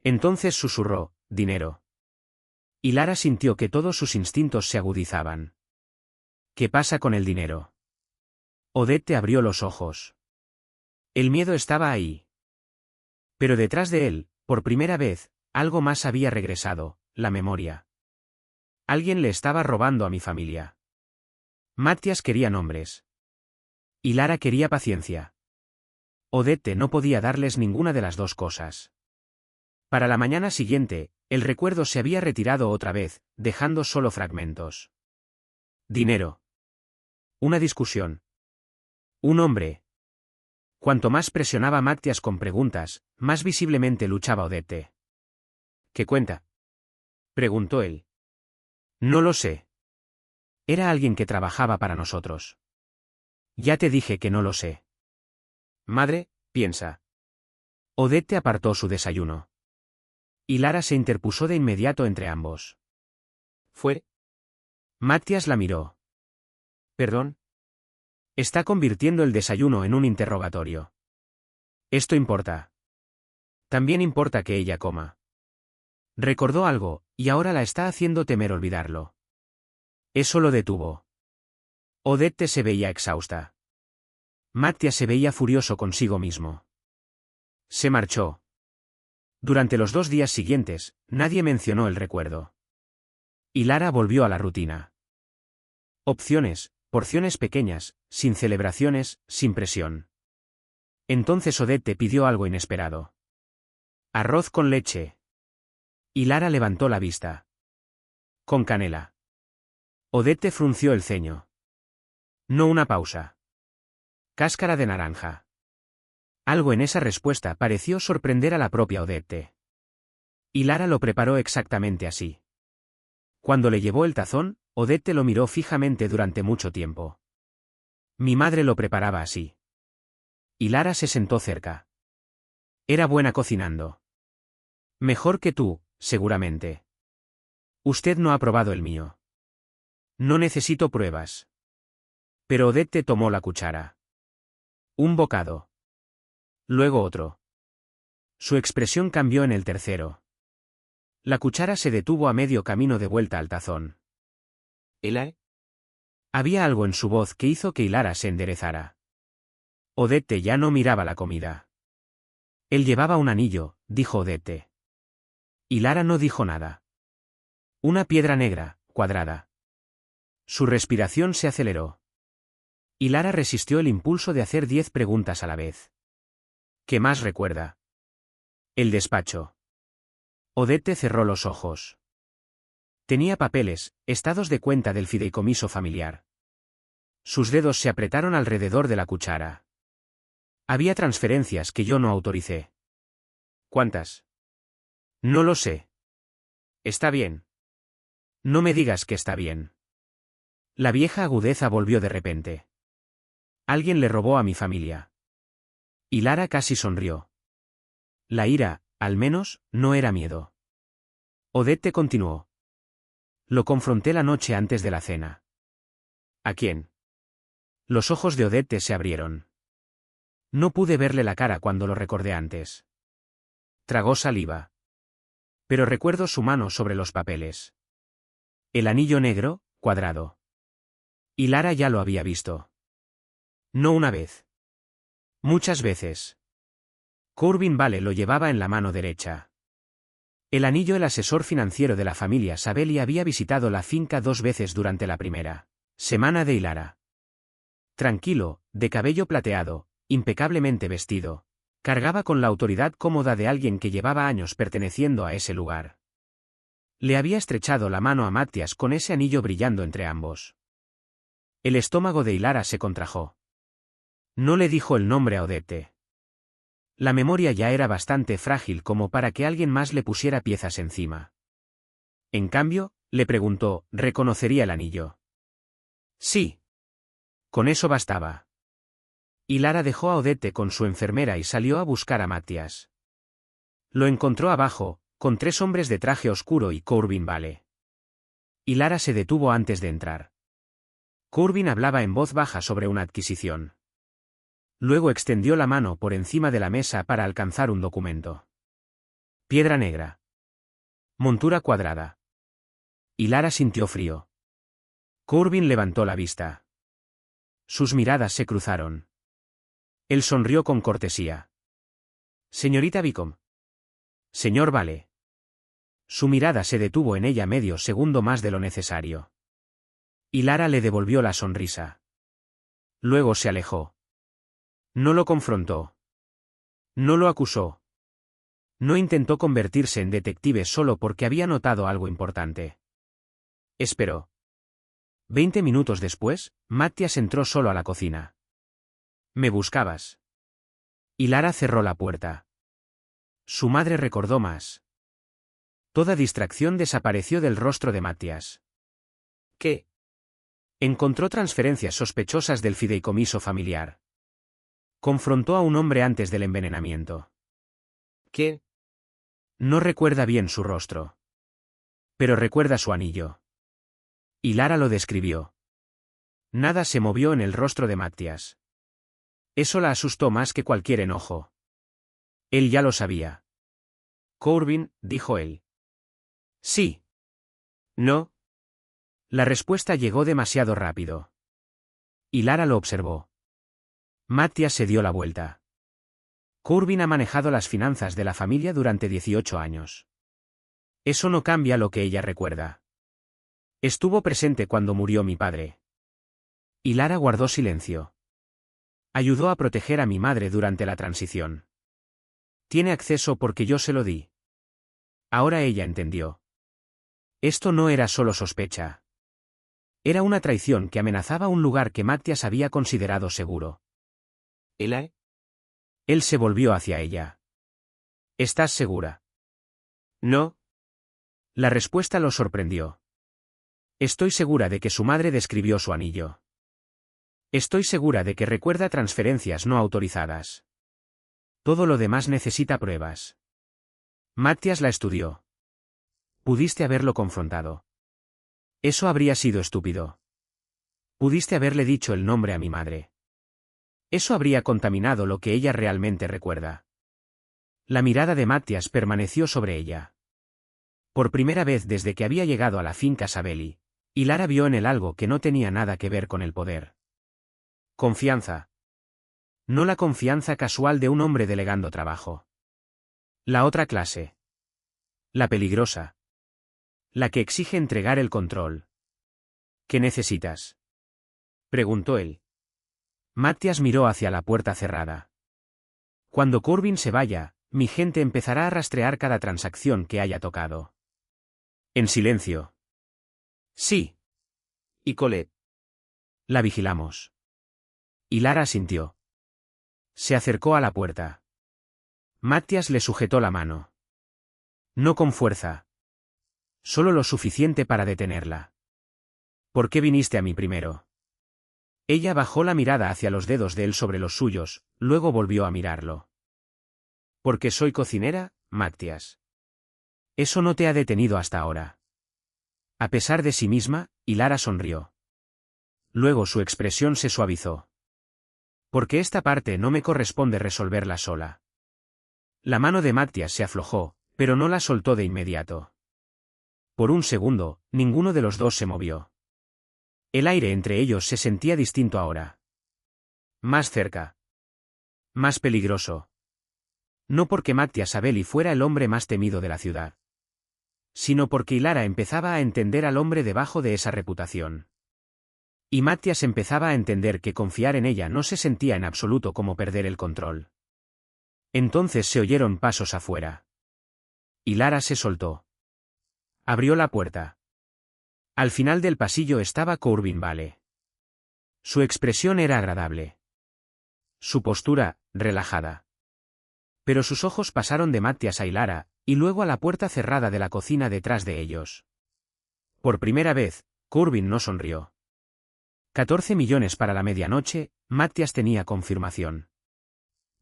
Entonces susurró, dinero. Y Lara sintió que todos sus instintos se agudizaban. ¿Qué pasa con el dinero? Odette abrió los ojos. El miedo estaba ahí. Pero detrás de él, por primera vez, algo más había regresado, la memoria. Alguien le estaba robando a mi familia. Matías quería nombres. Y Lara quería paciencia. Odette no podía darles ninguna de las dos cosas. Para la mañana siguiente, el recuerdo se había retirado otra vez, dejando solo fragmentos. Dinero. Una discusión. Un hombre. Cuanto más presionaba Matías con preguntas, más visiblemente luchaba Odette. ¿Qué cuenta? Preguntó él. No lo sé. Era alguien que trabajaba para nosotros. Ya te dije que no lo sé. Madre, piensa. Odette apartó su desayuno. Y Lara se interpuso de inmediato entre ambos. ¿Fue? Matías la miró. ¿Perdón? Está convirtiendo el desayuno en un interrogatorio. Esto importa. También importa que ella coma. Recordó algo, y ahora la está haciendo temer olvidarlo. Eso lo detuvo. Odette se veía exhausta. Matías se veía furioso consigo mismo. Se marchó. Durante los 2 días siguientes, nadie mencionó el recuerdo. Y Lara volvió a la rutina. Opciones, porciones pequeñas, sin celebraciones, sin presión. Entonces Odette pidió algo inesperado. Arroz con leche. Y Lara levantó la vista. Con canela. Odette frunció el ceño. No una pausa. Cáscara de naranja. Algo en esa respuesta pareció sorprender a la propia Odette. Y Lara lo preparó exactamente así. Cuando le llevó el tazón, Odette lo miró fijamente durante mucho tiempo. Mi madre lo preparaba así. Y Lara se sentó cerca. Era buena cocinando. Mejor que tú, seguramente. Usted no ha probado el mío. No necesito pruebas. Pero Odette tomó la cuchara. Un bocado. Luego otro. Su expresión cambió en el tercero. La cuchara se detuvo a medio camino de vuelta al tazón. ¿Elae? Había algo en su voz que hizo que Lara se enderezara. Odette ya no miraba la comida. Él llevaba un anillo, dijo Odette. Y Lara no dijo nada. Una piedra negra, cuadrada. Su respiración se aceleró. Y Lara resistió el impulso de hacer 10 preguntas a la vez. ¿Qué más recuerda? El despacho. Odette cerró los ojos. Tenía papeles, estados de cuenta del fideicomiso familiar. Sus dedos se apretaron alrededor de la cuchara. Había transferencias que yo no autoricé. ¿Cuántas? No lo sé. Está bien. No me digas que está bien. La vieja agudeza volvió de repente. Alguien le robó a mi familia. Y Lara casi sonrió. La ira, al menos, no era miedo. Odette continuó. Lo confronté la noche antes de la cena. ¿A quién? Los ojos de Odette se abrieron. No pude verle la cara cuando lo recordé antes. Tragó saliva. Pero recuerdo su mano sobre los papeles. El anillo negro, cuadrado. Y Lara ya lo había visto. No una vez. Muchas veces. Corbin Vale lo llevaba en la mano derecha. El asesor financiero de la familia Sabelli había visitado la finca 2 veces durante la primera semana de Lara. Tranquilo, de cabello plateado, impecablemente vestido, cargaba con la autoridad cómoda de alguien que llevaba años perteneciendo a ese lugar. Le había estrechado la mano a Matthias con ese anillo brillando entre ambos. El estómago de Lara se contrajo. No le dijo el nombre a Odette. La memoria ya era bastante frágil como para que alguien más le pusiera piezas encima. En cambio, le preguntó, ¿reconocería el anillo? Sí. Con eso bastaba. Y Lara dejó a Odette con su enfermera y salió a buscar a Matthias. Lo encontró abajo, con 3 hombres de traje oscuro y Corbin Vale. Y Lara se detuvo antes de entrar. Corbin hablaba en voz baja sobre una adquisición. Luego extendió la mano por encima de la mesa para alcanzar un documento. Piedra negra. Montura cuadrada. Y Lara sintió frío. Corbin levantó la vista. Sus miradas se cruzaron. Él sonrió con cortesía. Señorita Beacom. Señor Vale. Su mirada se detuvo en ella medio segundo más de lo necesario. Y Lara le devolvió la sonrisa. Luego se alejó. No lo confrontó. No lo acusó. No intentó convertirse en detective solo porque había notado algo importante. Esperó. 20 minutos después, Matthias entró solo a la cocina. ¿Me buscabas? Y Lara cerró la puerta. Su madre recordó más. Toda distracción desapareció del rostro de Matthias. ¿Qué? Encontró transferencias sospechosas del fideicomiso familiar. Confrontó a un hombre antes del envenenamiento. ¿Quién? No recuerda bien su rostro. Pero recuerda su anillo. Y Lara lo describió. Nada se movió en el rostro de Matthias. Eso la asustó más que cualquier enojo. Él ya lo sabía. Corbin, dijo él. Sí. No. La respuesta llegó demasiado rápido. Y Lara lo observó. Matthias se dio la vuelta. Corbin ha manejado las finanzas de la familia durante 18 años. Eso no cambia lo que ella recuerda. Estuvo presente cuando murió mi padre. Y Lara guardó silencio. Ayudó a proteger a mi madre durante la transición. Tiene acceso porque yo se lo di. Ahora ella entendió. Esto no era solo sospecha. Era una traición que amenazaba un lugar que Matthias había considerado seguro. ¿Elae? Él se volvió hacia ella. ¿Estás segura? No. La respuesta lo sorprendió. Estoy segura de que su madre describió su anillo. Estoy segura de que recuerda transferencias no autorizadas. Todo lo demás necesita pruebas. Matthias la estudió. Pudiste haberlo confrontado. Eso habría sido estúpido. Pudiste haberle dicho el nombre a mi madre. Eso habría contaminado lo que ella realmente recuerda. La mirada de Matthias permaneció sobre ella. Por primera vez desde que había llegado a la finca Sabelli, y Lara vio en él algo que no tenía nada que ver con el poder. Confianza. No la confianza casual de un hombre delegando trabajo. La otra clase. La peligrosa. La que exige entregar el control. ¿Qué necesitas? Preguntó él. Matthias miró hacia la puerta cerrada. Cuando Corbin se vaya, mi gente empezará a rastrear cada transacción que haya tocado. En silencio. Sí. ¿Y Colette? La vigilamos. Y Lara asintió. Se acercó a la puerta. Matthias le sujetó la mano. No con fuerza. Solo lo suficiente para detenerla. ¿Por qué viniste a mí primero? Ella bajó la mirada hacia los dedos de él sobre los suyos, luego volvió a mirarlo. Porque soy cocinera, Matthias. Eso no te ha detenido hasta ahora. A pesar de sí misma, y Lara sonrió. Luego su expresión se suavizó. Porque esta parte no me corresponde resolverla sola. La mano de Matthias se aflojó, pero no la soltó de inmediato. Por un segundo, ninguno de los dos se movió. El aire entre ellos se sentía distinto ahora. Más cerca. Más peligroso. No porque Matthias Sabelli fuera el hombre más temido de la ciudad. Sino porque Lara empezaba a entender al hombre debajo de esa reputación. Y Matthias empezaba a entender que confiar en ella no se sentía en absoluto como perder el control. Entonces se oyeron pasos afuera. Y Lara se soltó. Abrió la puerta. Al final del pasillo estaba Corbin Vale. Su expresión era agradable. Su postura, relajada. Pero sus ojos pasaron de Matthias a Lara, y luego a la puerta cerrada de la cocina detrás de ellos. Por primera vez, Corbin no sonrió. 14 millones para la medianoche, Matthias tenía confirmación.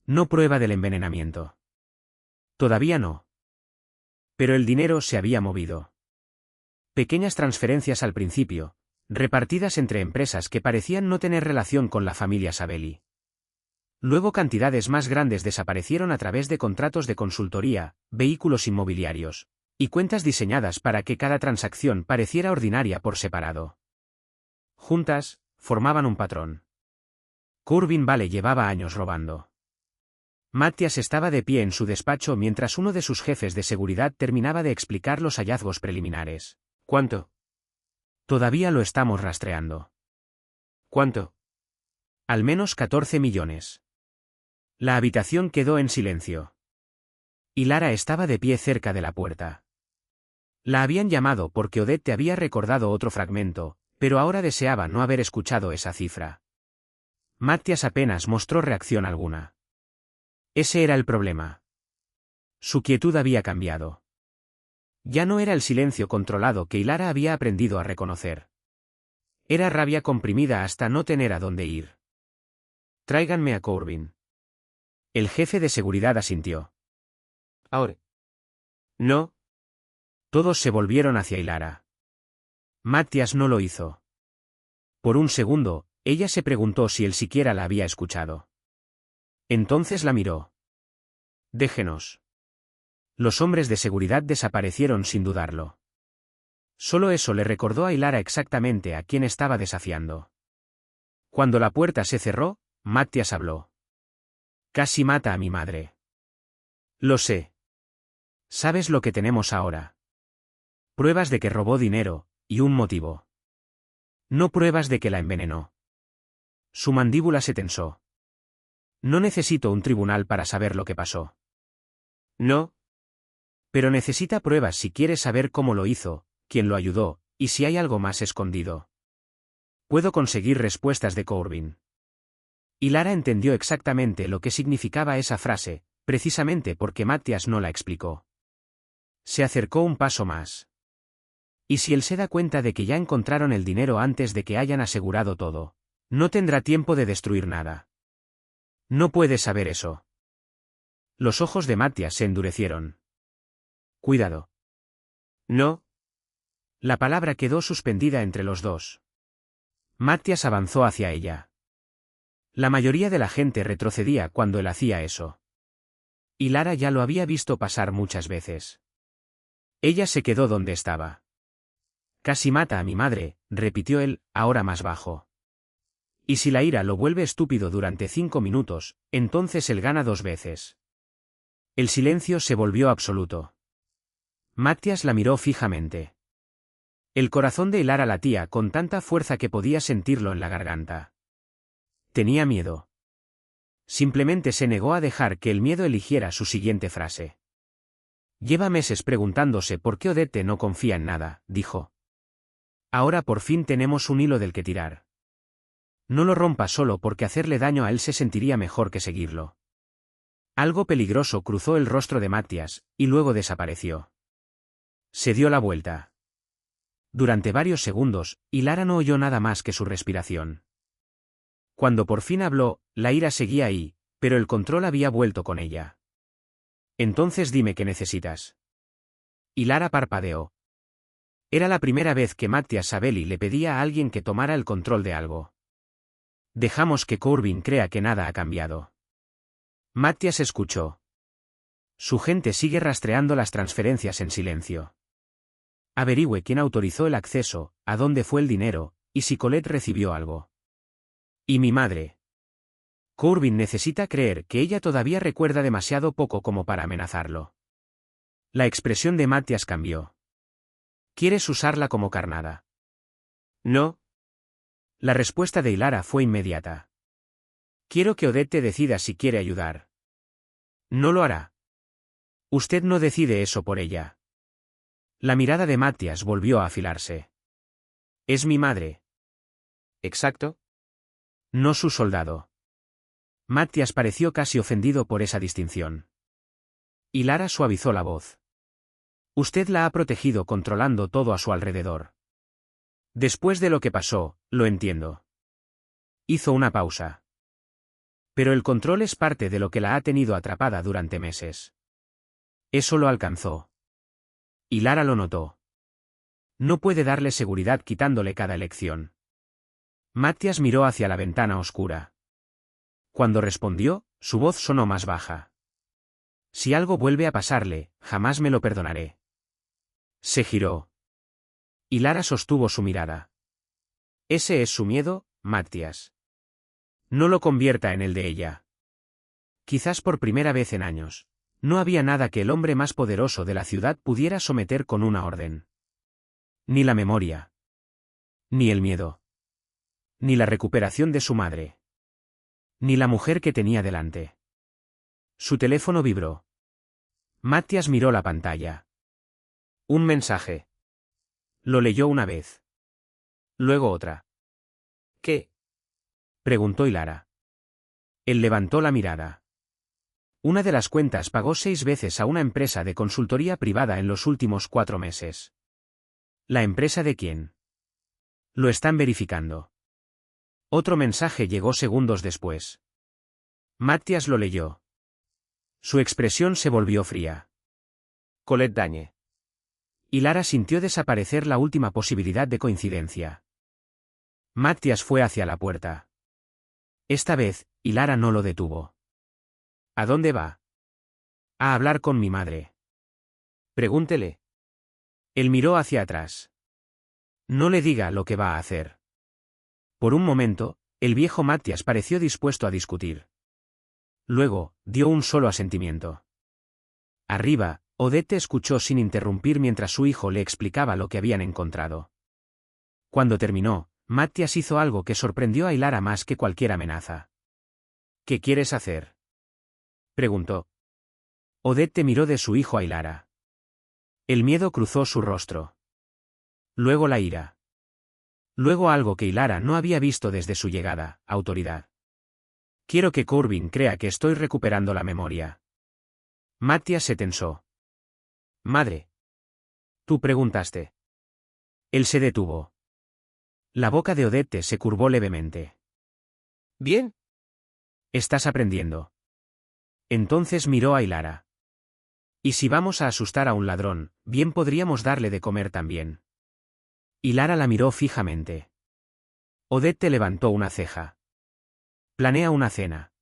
No prueba del envenenamiento. Todavía no. Pero el dinero se había movido. Pequeñas transferencias al principio, repartidas entre empresas que parecían no tener relación con la familia Sabelli. Luego cantidades más grandes desaparecieron a través de contratos de consultoría, vehículos inmobiliarios, y cuentas diseñadas para que cada transacción pareciera ordinaria por separado. Juntas, formaban un patrón. Corbin Vale llevaba años robando. Matthias estaba de pie en su despacho mientras uno de sus jefes de seguridad terminaba de explicar los hallazgos preliminares. ¿Cuánto? Todavía lo estamos rastreando. ¿Cuánto? Al menos 14 millones. La habitación quedó en silencio. Y Lara estaba de pie cerca de la puerta. La habían llamado porque Odette te había recordado otro fragmento, pero ahora deseaba no haber escuchado esa cifra. Matthias apenas mostró reacción alguna. Ese era el problema. Su quietud había cambiado. Ya no era el silencio controlado que Lara había aprendido a reconocer. Era rabia comprimida hasta no tener a dónde ir. Tráiganme a Corbin. El jefe de seguridad asintió. Ahora. No. Todos se volvieron hacia Lara. Matthias no lo hizo. Por un segundo, ella se preguntó si él siquiera la había escuchado. Entonces la miró. Déjenos. Los hombres de seguridad desaparecieron sin dudarlo. Solo eso le recordó a Lara exactamente a quién estaba desafiando. Cuando la puerta se cerró, Matthias habló. Casi mata a mi madre. Lo sé. ¿Sabes lo que tenemos ahora? Pruebas de que robó dinero, y un motivo. No pruebas de que la envenenó. Su mandíbula se tensó. No necesito un tribunal para saber lo que pasó. No, Pero necesita pruebas si quiere saber cómo lo hizo, quién lo ayudó, y si hay algo más escondido. Puedo conseguir respuestas de Corbin. Y Lara entendió exactamente lo que significaba esa frase, precisamente porque Matthias no la explicó. Se acercó un paso más. ¿Y si él se da cuenta de que ya encontraron el dinero antes de que hayan asegurado todo? No tendrá tiempo de destruir nada. No puede saber eso. Los ojos de Matthias se endurecieron. Cuidado. no, La palabra quedó suspendida entre los dos. Matthias avanzó hacia ella. La mayoría de la gente retrocedía cuando él hacía eso. Y Lara ya lo había visto pasar muchas veces. Ella se quedó donde estaba. Casi mata a mi madre, repitió él, ahora más bajo. Y si la ira lo vuelve estúpido durante 5 minutos, entonces él gana 2 veces. El silencio se volvió absoluto. Matthias la miró fijamente. El corazón de Lara latía con tanta fuerza que podía sentirlo en la garganta. Tenía miedo. Simplemente se negó a dejar que el miedo eligiera su siguiente frase. Lleva meses preguntándose por qué Odette no confía en nada, dijo. Ahora por fin tenemos un hilo del que tirar. No lo rompa solo porque hacerle daño a él se sentiría mejor que seguirlo. Algo peligroso cruzó el rostro de Matthias, y luego desapareció. Se dio la vuelta. Durante varios segundos, y Lara no oyó nada más que su respiración. Cuando por fin habló, la ira seguía ahí, pero el control había vuelto con ella. Entonces dime qué necesitas. Y Lara parpadeó. Era la primera vez que Matthias Sabelli le pedía a alguien que tomara el control de algo. Dejamos que Corbin crea que nada ha cambiado. Matthias escuchó. Su gente sigue rastreando las transferencias en silencio. Averigüe quién autorizó el acceso, a dónde fue el dinero, y si Colette recibió algo. Y mi madre. Corbin necesita creer que ella todavía recuerda demasiado poco como para amenazarlo. La expresión de Matthias cambió. ¿Quieres usarla como carnada? no, La respuesta de Lara fue inmediata. Quiero que Odette decida si quiere ayudar. No lo hará. Usted no decide eso por ella. La mirada de Matthias volvió a afilarse. Es mi madre. exacto. No su soldado. Matthias pareció casi ofendido por esa distinción. Y Lara suavizó la voz. Usted la ha protegido controlando todo a su alrededor. Después de lo que pasó, lo entiendo. Hizo una pausa. Pero el control es parte de lo que la ha tenido atrapada durante meses. Eso lo alcanzó. Y Lara lo notó. No puede darle seguridad quitándole cada elección. Matthias miró hacia la ventana oscura. Cuando respondió, su voz sonó más baja. Si algo vuelve a pasarle, jamás me lo perdonaré. Se giró. Y Lara sostuvo su mirada. ¿Ese es su miedo, Matthias? No lo convierta en el de ella. Quizás por primera vez en años, no había nada que el hombre más poderoso de la ciudad pudiera someter con una orden. Ni la memoria. Ni el miedo. Ni la recuperación de su madre. Ni la mujer que tenía delante. Su teléfono vibró. Matthias miró la pantalla. Un mensaje. Lo leyó una vez. Luego otra. ¿Qué? Preguntó Lara. Él levantó la mirada. Una de las cuentas pagó 6 veces a una empresa de consultoría privada en los últimos 4 meses. ¿La empresa de quién? Lo están verificando. Otro mensaje llegó segundos después. Matthias lo leyó. Su expresión se volvió fría. Colette Dagne. Y Lara sintió desaparecer la última posibilidad de coincidencia. Matthias fue hacia la puerta. Esta vez, y Lara no lo detuvo. ¿A dónde va? A hablar con mi madre. Pregúntele. Él miró hacia atrás. No le diga lo que va a hacer. Por un momento, el viejo Matthias pareció dispuesto a discutir. Luego, dio un solo asentimiento. Arriba, Odette escuchó sin interrumpir mientras su hijo le explicaba lo que habían encontrado. Cuando terminó, Matthias hizo algo que sorprendió a Ilara más que cualquier amenaza. ¿Qué quieres hacer?, preguntó. Odette miró de su hijo a Ilara. El miedo cruzó su rostro. Luego la ira. Luego algo que Ilara no había visto desde su llegada: autoridad. Quiero que Corbin crea que estoy recuperando la memoria. Matthias se tensó. Madre. Tú preguntaste. Él se detuvo. La boca de Odette se curvó levemente. ¿Bien? Estás aprendiendo. Entonces miró a Ilara. Y si vamos a asustar a un ladrón, bien podríamos darle de comer también. Ilara la miró fijamente. Odette levantó una ceja. Planea una cena.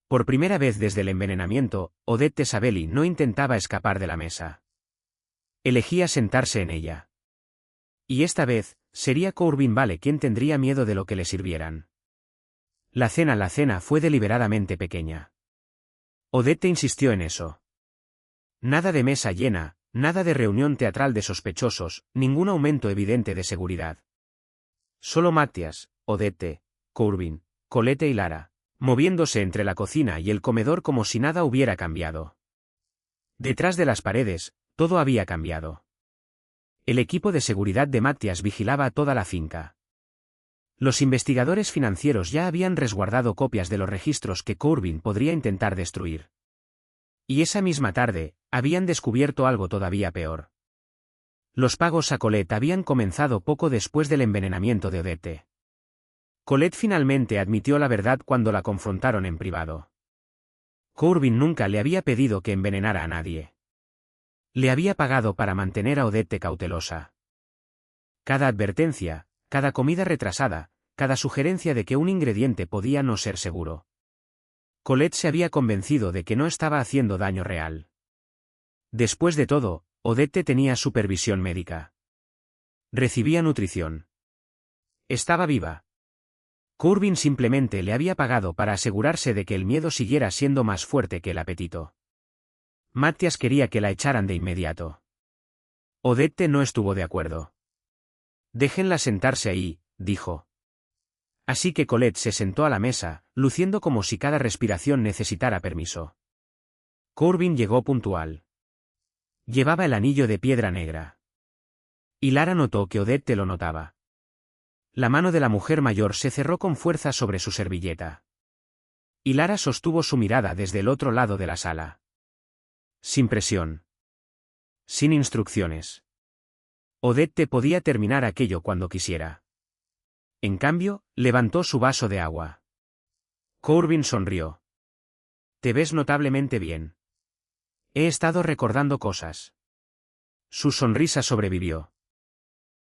Por primera vez desde el envenenamiento, Odette Sabelli no intentaba escapar de la mesa. Elegía sentarse en ella. Y esta vez, sería Corbin Vale quien tendría miedo de lo que le sirvieran. La cena fue deliberadamente pequeña. Odette insistió en eso. Nada de mesa llena, nada de reunión teatral de sospechosos, ningún aumento evidente de seguridad. Solo Matthias, Odette, Corbin, Colette y Lara, moviéndose entre la cocina y el comedor como si nada hubiera cambiado. Detrás de las paredes, todo había cambiado. El equipo de seguridad de Matthias vigilaba toda la finca. Los investigadores financieros ya habían resguardado copias de los registros que Corbin podría intentar destruir. Y esa misma tarde, habían descubierto algo todavía peor. Los pagos a Colette habían comenzado poco después del envenenamiento de Odette. Colette finalmente admitió la verdad cuando la confrontaron en privado. Corbin nunca le había pedido que envenenara a nadie. Le había pagado para mantener a Odette cautelosa. Cada advertencia, cada comida retrasada, cada sugerencia de que un ingrediente podía no ser seguro. Colette se había convencido de que no estaba haciendo daño real. Después de todo, Odette tenía supervisión médica. Recibía nutrición. Estaba viva. Corbin simplemente le había pagado para asegurarse de que el miedo siguiera siendo más fuerte que el apetito. Matthias quería que la echaran de inmediato. Odette no estuvo de acuerdo. Déjenla sentarse ahí, dijo. Así que Colette se sentó a la mesa, luciendo como si cada respiración necesitara permiso. Corbin llegó puntual. Llevaba el anillo de piedra negra. Y Lara notó que Odette lo notaba. La mano de la mujer mayor se cerró con fuerza sobre su servilleta. Y Lara sostuvo su mirada desde el otro lado de la sala. Sin presión. Sin instrucciones. Odette podía terminar aquello cuando quisiera. En cambio, levantó su vaso de agua. Corbin sonrió. Te ves notablemente bien. He estado recordando cosas. Su sonrisa sobrevivió.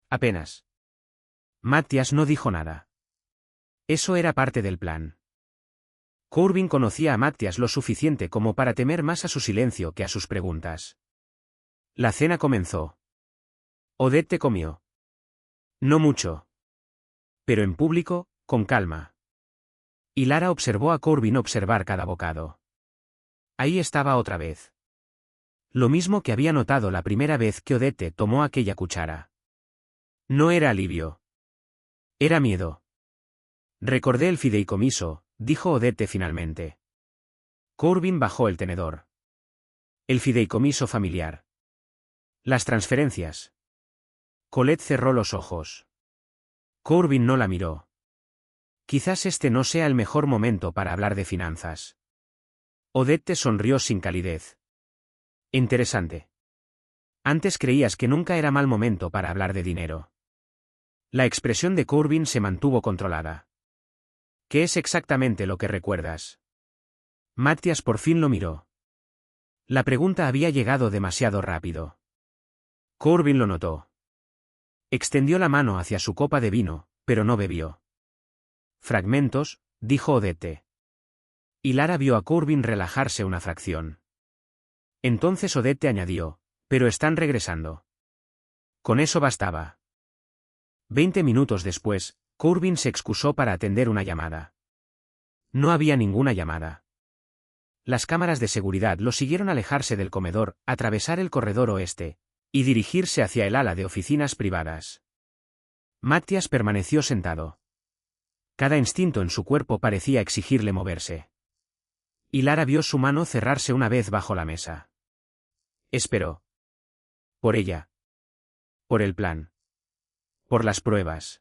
Apenas. Matthias no dijo nada. Eso era parte del plan. Corbin conocía a Matthias lo suficiente como para temer más a su silencio que a sus preguntas. La cena comenzó. Odette comió. No mucho. Pero en público, con calma. Y Lara observó a Corbin observar cada bocado. Ahí estaba otra vez. Lo mismo que había notado la primera vez que Odette tomó aquella cuchara. No era alivio. Era miedo. Recordé el fideicomiso, dijo Odette finalmente. Corbin bajó el tenedor. El fideicomiso familiar. Las transferencias. Colette cerró los ojos. Corbin no la miró. Quizás este no sea el mejor momento para hablar de finanzas. Odette sonrió sin calidez. Interesante. Antes creías que nunca era mal momento para hablar de dinero. La expresión de Corbin se mantuvo controlada. ¿Qué es exactamente lo que recuerdas? Matthias por fin lo miró. La pregunta había llegado demasiado rápido. Corbin lo notó. Extendió la mano hacia su copa de vino, pero no bebió. Fragmentos, dijo Odette. Y Lara vio a Corbin relajarse una fracción. Entonces Odette añadió, pero están regresando. Con eso bastaba. 20 minutos después, Corbin se excusó para atender una llamada. No había ninguna llamada. Las cámaras de seguridad lo siguieron alejarse del comedor, atravesar el corredor oeste, y dirigirse hacia el ala de oficinas privadas. Matías permaneció sentado. Cada instinto en su cuerpo parecía exigirle moverse. Y Lara vio su mano cerrarse una vez bajo la mesa. Esperó. Por ella. Por el plan. Por las pruebas.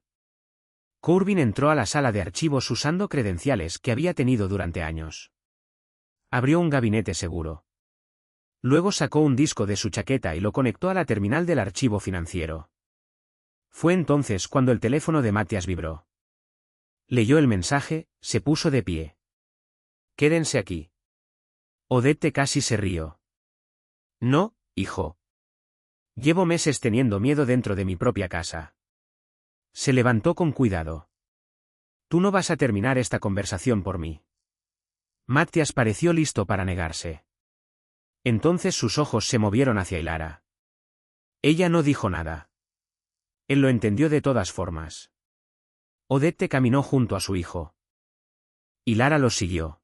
Corbin entró a la sala de archivos usando credenciales que había tenido durante años. Abrió un gabinete seguro. Luego sacó un disco de su chaqueta y lo conectó a la terminal del archivo financiero. Fue entonces cuando el teléfono de Matías vibró. Leyó el mensaje, se puso de pie. «Quédense aquí». Odette casi se rió. «No, hijo. Llevo meses teniendo miedo dentro de mi propia casa». Se levantó con cuidado. «Tú no vas a terminar esta conversación por mí». Matías pareció listo para negarse. Entonces sus ojos se movieron hacia Lara. Ella no dijo nada. Él lo entendió de todas formas. Odette caminó junto a su hijo. Y Lara los siguió.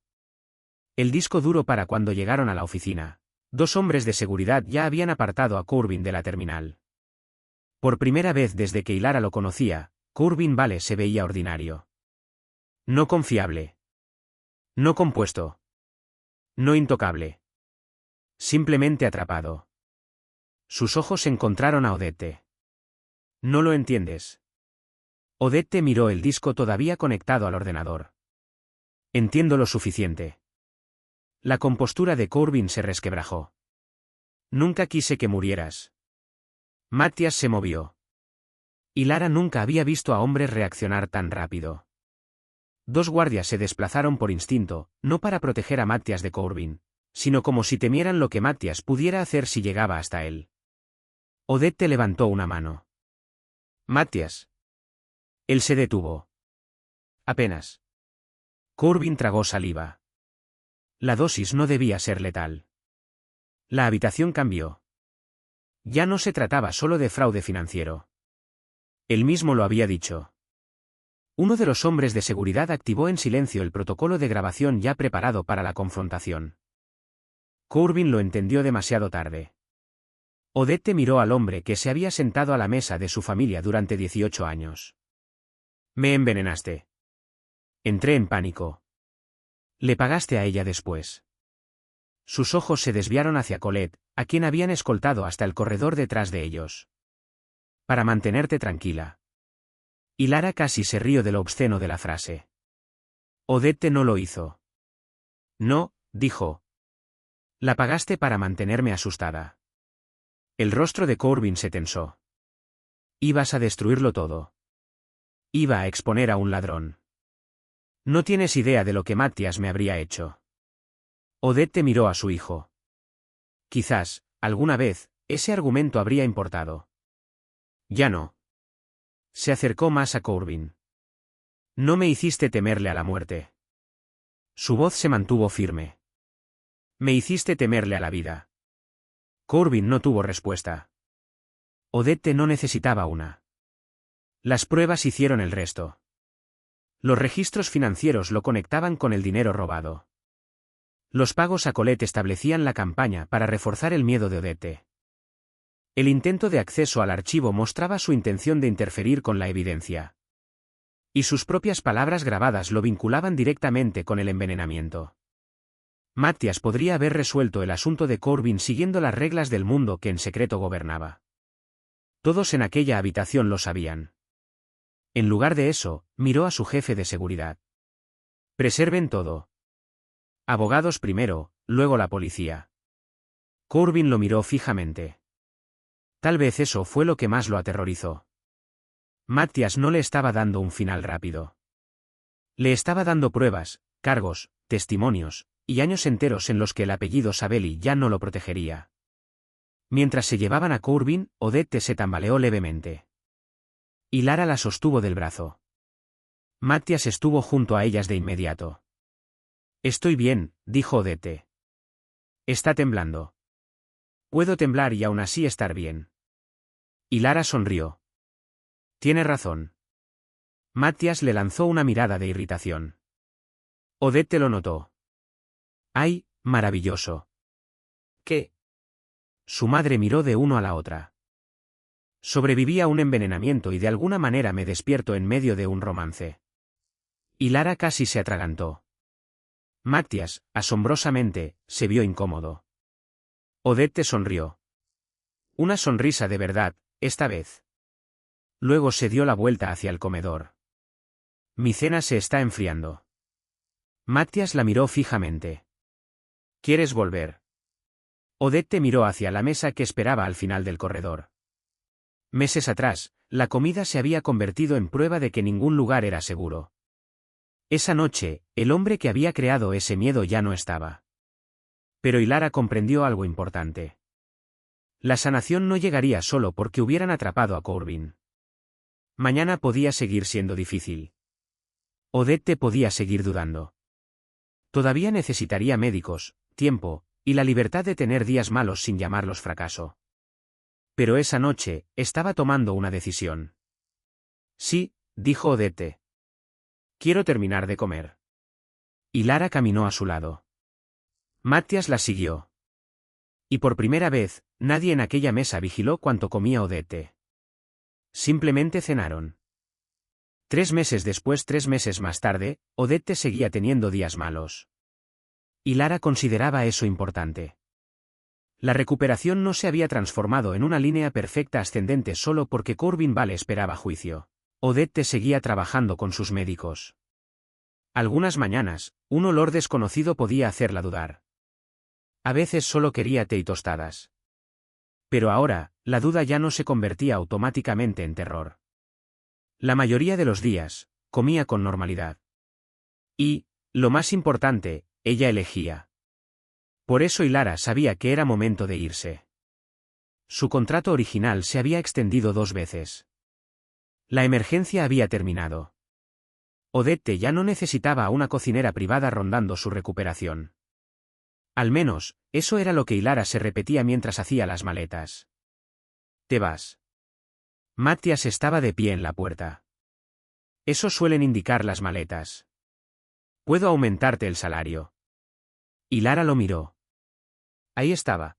El disco duro para cuando llegaron a la oficina. 2 hombres de seguridad ya habían apartado a Corbin de la terminal. Por primera vez desde que Lara lo conocía, Corbin Vale se veía ordinario. No confiable. No compuesto. No intocable. Simplemente atrapado. Sus ojos encontraron a Odette. «¿No lo entiendes?» Odette miró el disco todavía conectado al ordenador. «Entiendo lo suficiente». La compostura de Corbin se resquebrajó. «Nunca quise que murieras». Matías se movió. Y Lara nunca había visto a hombres reaccionar tan rápido. 2 guardias se desplazaron por instinto, no para proteger a Matías de Corbin, sino como si temieran lo que Matías pudiera hacer si llegaba hasta él. Odette levantó una mano. «Matías». Él se detuvo. «Apenas». Corbin tragó saliva. La dosis no debía ser letal. La habitación cambió. Ya no se trataba solo de fraude financiero. Él mismo lo había dicho. Uno de los hombres de seguridad activó en silencio el protocolo de grabación ya preparado para la confrontación. Corbin lo entendió demasiado tarde. Odette miró al hombre que se había sentado a la mesa de su familia durante 18 años. «Me envenenaste». Entré en pánico. «Le pagaste a ella después». Sus ojos se desviaron hacia Colette, a quien habían escoltado hasta el corredor detrás de ellos. «Para mantenerte tranquila». Y Lara casi se rió de lo obsceno de la frase. Odette no lo hizo. «No», dijo. «La pagaste para mantenerme asustada». El rostro de Corbin se tensó. «Ibas a destruirlo todo». Iba a exponer a un ladrón. «No tienes idea de lo que Matías me habría hecho». Odette miró a su hijo. Quizás, alguna vez, ese argumento habría importado. Ya no. Se acercó más a Corbin. «No me hiciste temerle a la muerte». Su voz se mantuvo firme. «Me hiciste temerle a la vida». Corbin no tuvo respuesta. Odette no necesitaba una. Las pruebas hicieron el resto. Los registros financieros lo conectaban con el dinero robado. Los pagos a Colette establecían la campaña para reforzar el miedo de Odette. El intento de acceso al archivo mostraba su intención de interferir con la evidencia. Y sus propias palabras grabadas lo vinculaban directamente con el envenenamiento. Matías podría haber resuelto el asunto de Corbin siguiendo las reglas del mundo que en secreto gobernaba. Todos en aquella habitación lo sabían. En lugar de eso, miró a su jefe de seguridad. «Preserven todo. Abogados primero, luego la policía». Corbin lo miró fijamente. Tal vez eso fue lo que más lo aterrorizó. Matías no le estaba dando un final rápido. Le estaba dando pruebas, cargos, testimonios, y años enteros en los que el apellido Sabelli ya no lo protegería. Mientras se llevaban a Corbin, Odette se tambaleó levemente. Y Lara la sostuvo del brazo. Matías estuvo junto a ellas de inmediato. «Estoy bien», dijo Odette. «Está temblando». «Puedo temblar y aún así estar bien». Y Lara sonrió. «Tiene razón». Matías le lanzó una mirada de irritación. Odette lo notó. «¡Ay, maravilloso!» «¿Qué?» Su madre miró de uno a la otra. Sobreviví a un envenenamiento y de alguna manera me despierto en medio de un romance. Y Lara casi se atragantó. Matthias, asombrosamente, se vio incómodo. Odette sonrió. Una sonrisa de verdad, esta vez. Luego se dio la vuelta hacia el comedor. Mi cena se está enfriando. Matthias la miró fijamente. ¿Quieres volver? Odette miró hacia la mesa que esperaba al final del corredor. Meses atrás, la comida se había convertido en prueba de que ningún lugar era seguro. Esa noche, el hombre que había creado ese miedo ya no estaba. Pero Lara comprendió algo importante. La sanación no llegaría solo porque hubieran atrapado a Corbin. Mañana podía seguir siendo difícil. Odette podía seguir dudando. Todavía necesitaría médicos, tiempo, y la libertad de tener días malos sin llamarlos fracaso. Pero esa noche, estaba tomando una decisión. Sí, dijo Odette. Quiero terminar de comer. Y Lara caminó a su lado. Matthias la siguió. Y por primera vez, nadie en aquella mesa vigiló cuánto comía Odette. Simplemente cenaron. 3 meses después, 3 meses más tarde, Odette seguía teniendo días malos. Y Lara consideraba eso importante. La recuperación no se había transformado en una línea perfecta ascendente solo porque Corbin Bale esperaba juicio. Odette seguía trabajando con sus médicos. Algunas mañanas, un olor desconocido podía hacerla dudar. A veces solo quería té y tostadas. Pero ahora, la duda ya no se convertía automáticamente en terror. La mayoría de los días, comía con normalidad. Y, lo más importante, ella elegía. Por eso Lara sabía que era momento de irse. Su contrato original se había extendido 2 veces. La emergencia había terminado. Odette ya no necesitaba a una cocinera privada rondando su recuperación. Al menos, eso era lo que Lara se repetía mientras hacía las maletas. ¿Te vas? Matthias estaba de pie en la puerta. Eso suelen indicar las maletas. Puedo aumentarte el salario. Y Lara lo miró. Ahí estaba.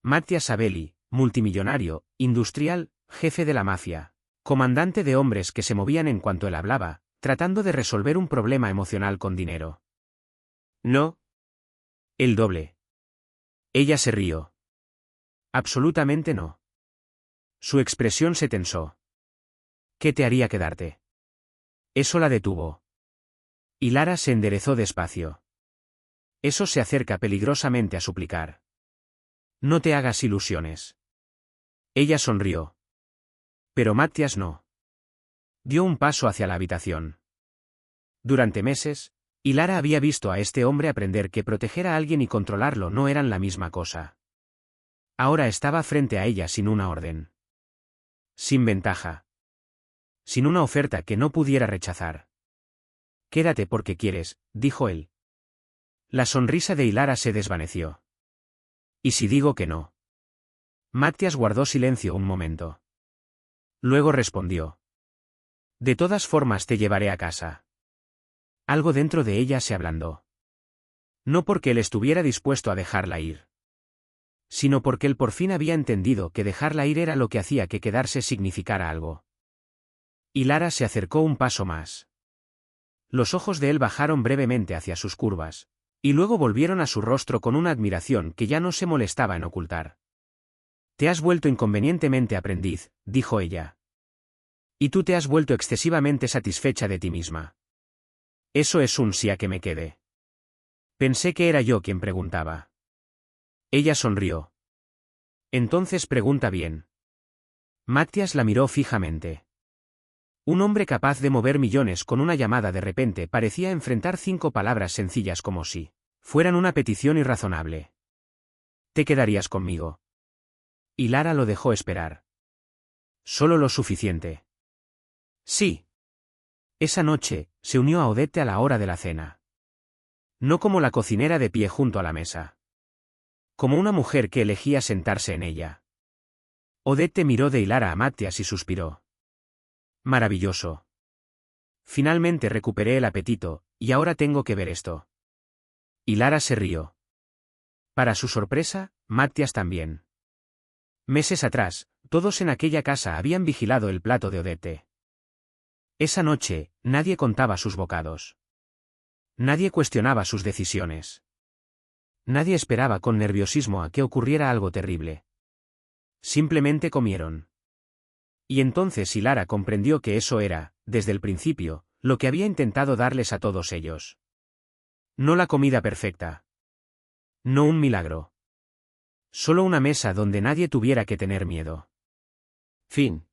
Matthias Sabelli, multimillonario, industrial, jefe de la mafia, comandante de hombres que se movían en cuanto él hablaba, tratando de resolver un problema emocional con dinero. No. El doble. Ella se rió. Absolutamente no. Su expresión se tensó. ¿Qué te haría quedarte? Eso la detuvo. Y Lara se enderezó despacio. Eso se acerca peligrosamente a suplicar. No te hagas ilusiones. Ella sonrió. Pero Matthias no. Dio un paso hacia la habitación. Durante meses, Lara había visto a este hombre aprender que proteger a alguien y controlarlo no eran la misma cosa. Ahora estaba frente a ella sin una orden. Sin ventaja. Sin una oferta que no pudiera rechazar. Quédate porque quieres, dijo él. La sonrisa de Lara se desvaneció. ¿Y si digo que no? Matthias guardó silencio un momento. Luego respondió. De todas formas te llevaré a casa. Algo dentro de ella se ablandó. No porque él estuviera dispuesto a dejarla ir. Sino porque él por fin había entendido que dejarla ir era lo que hacía que quedarse significara algo. Y Lara se acercó un paso más. Los ojos de él bajaron brevemente hacia sus curvas, y luego volvieron a su rostro con una admiración que ya no se molestaba en ocultar. Te has vuelto inconvenientemente aprendiz, dijo ella. Y tú te has vuelto excesivamente satisfecha de ti misma. Eso es un sí a que me quede. Pensé que era yo quien preguntaba. Ella sonrió. Entonces pregunta bien. Matthias la miró fijamente. Un hombre capaz de mover millones con una llamada de repente parecía enfrentar 5 palabras sencillas como si fueran una petición irrazonable. ¿Te quedarías conmigo? Y Lara lo dejó esperar. Solo lo suficiente. Sí. Esa noche, se unió a Odette a la hora de la cena. No como la cocinera de pie junto a la mesa. Como una mujer que elegía sentarse en ella. Odette miró de Lara a Matthias y suspiró. Maravilloso. Finalmente recuperé el apetito, y ahora tengo que ver esto. Y Lara se rió. Para su sorpresa, Matthias también. Meses atrás, Todos en aquella casa habían vigilado el plato de Odette. Esa noche, nadie contaba sus bocados. Nadie cuestionaba sus decisiones. Nadie esperaba con nerviosismo a que ocurriera algo terrible. Simplemente comieron. Y entonces Hilara comprendió que eso era, desde el principio, lo que había intentado darles a todos ellos. No la comida perfecta. No un milagro. Solo una mesa donde nadie tuviera que tener miedo. Fin.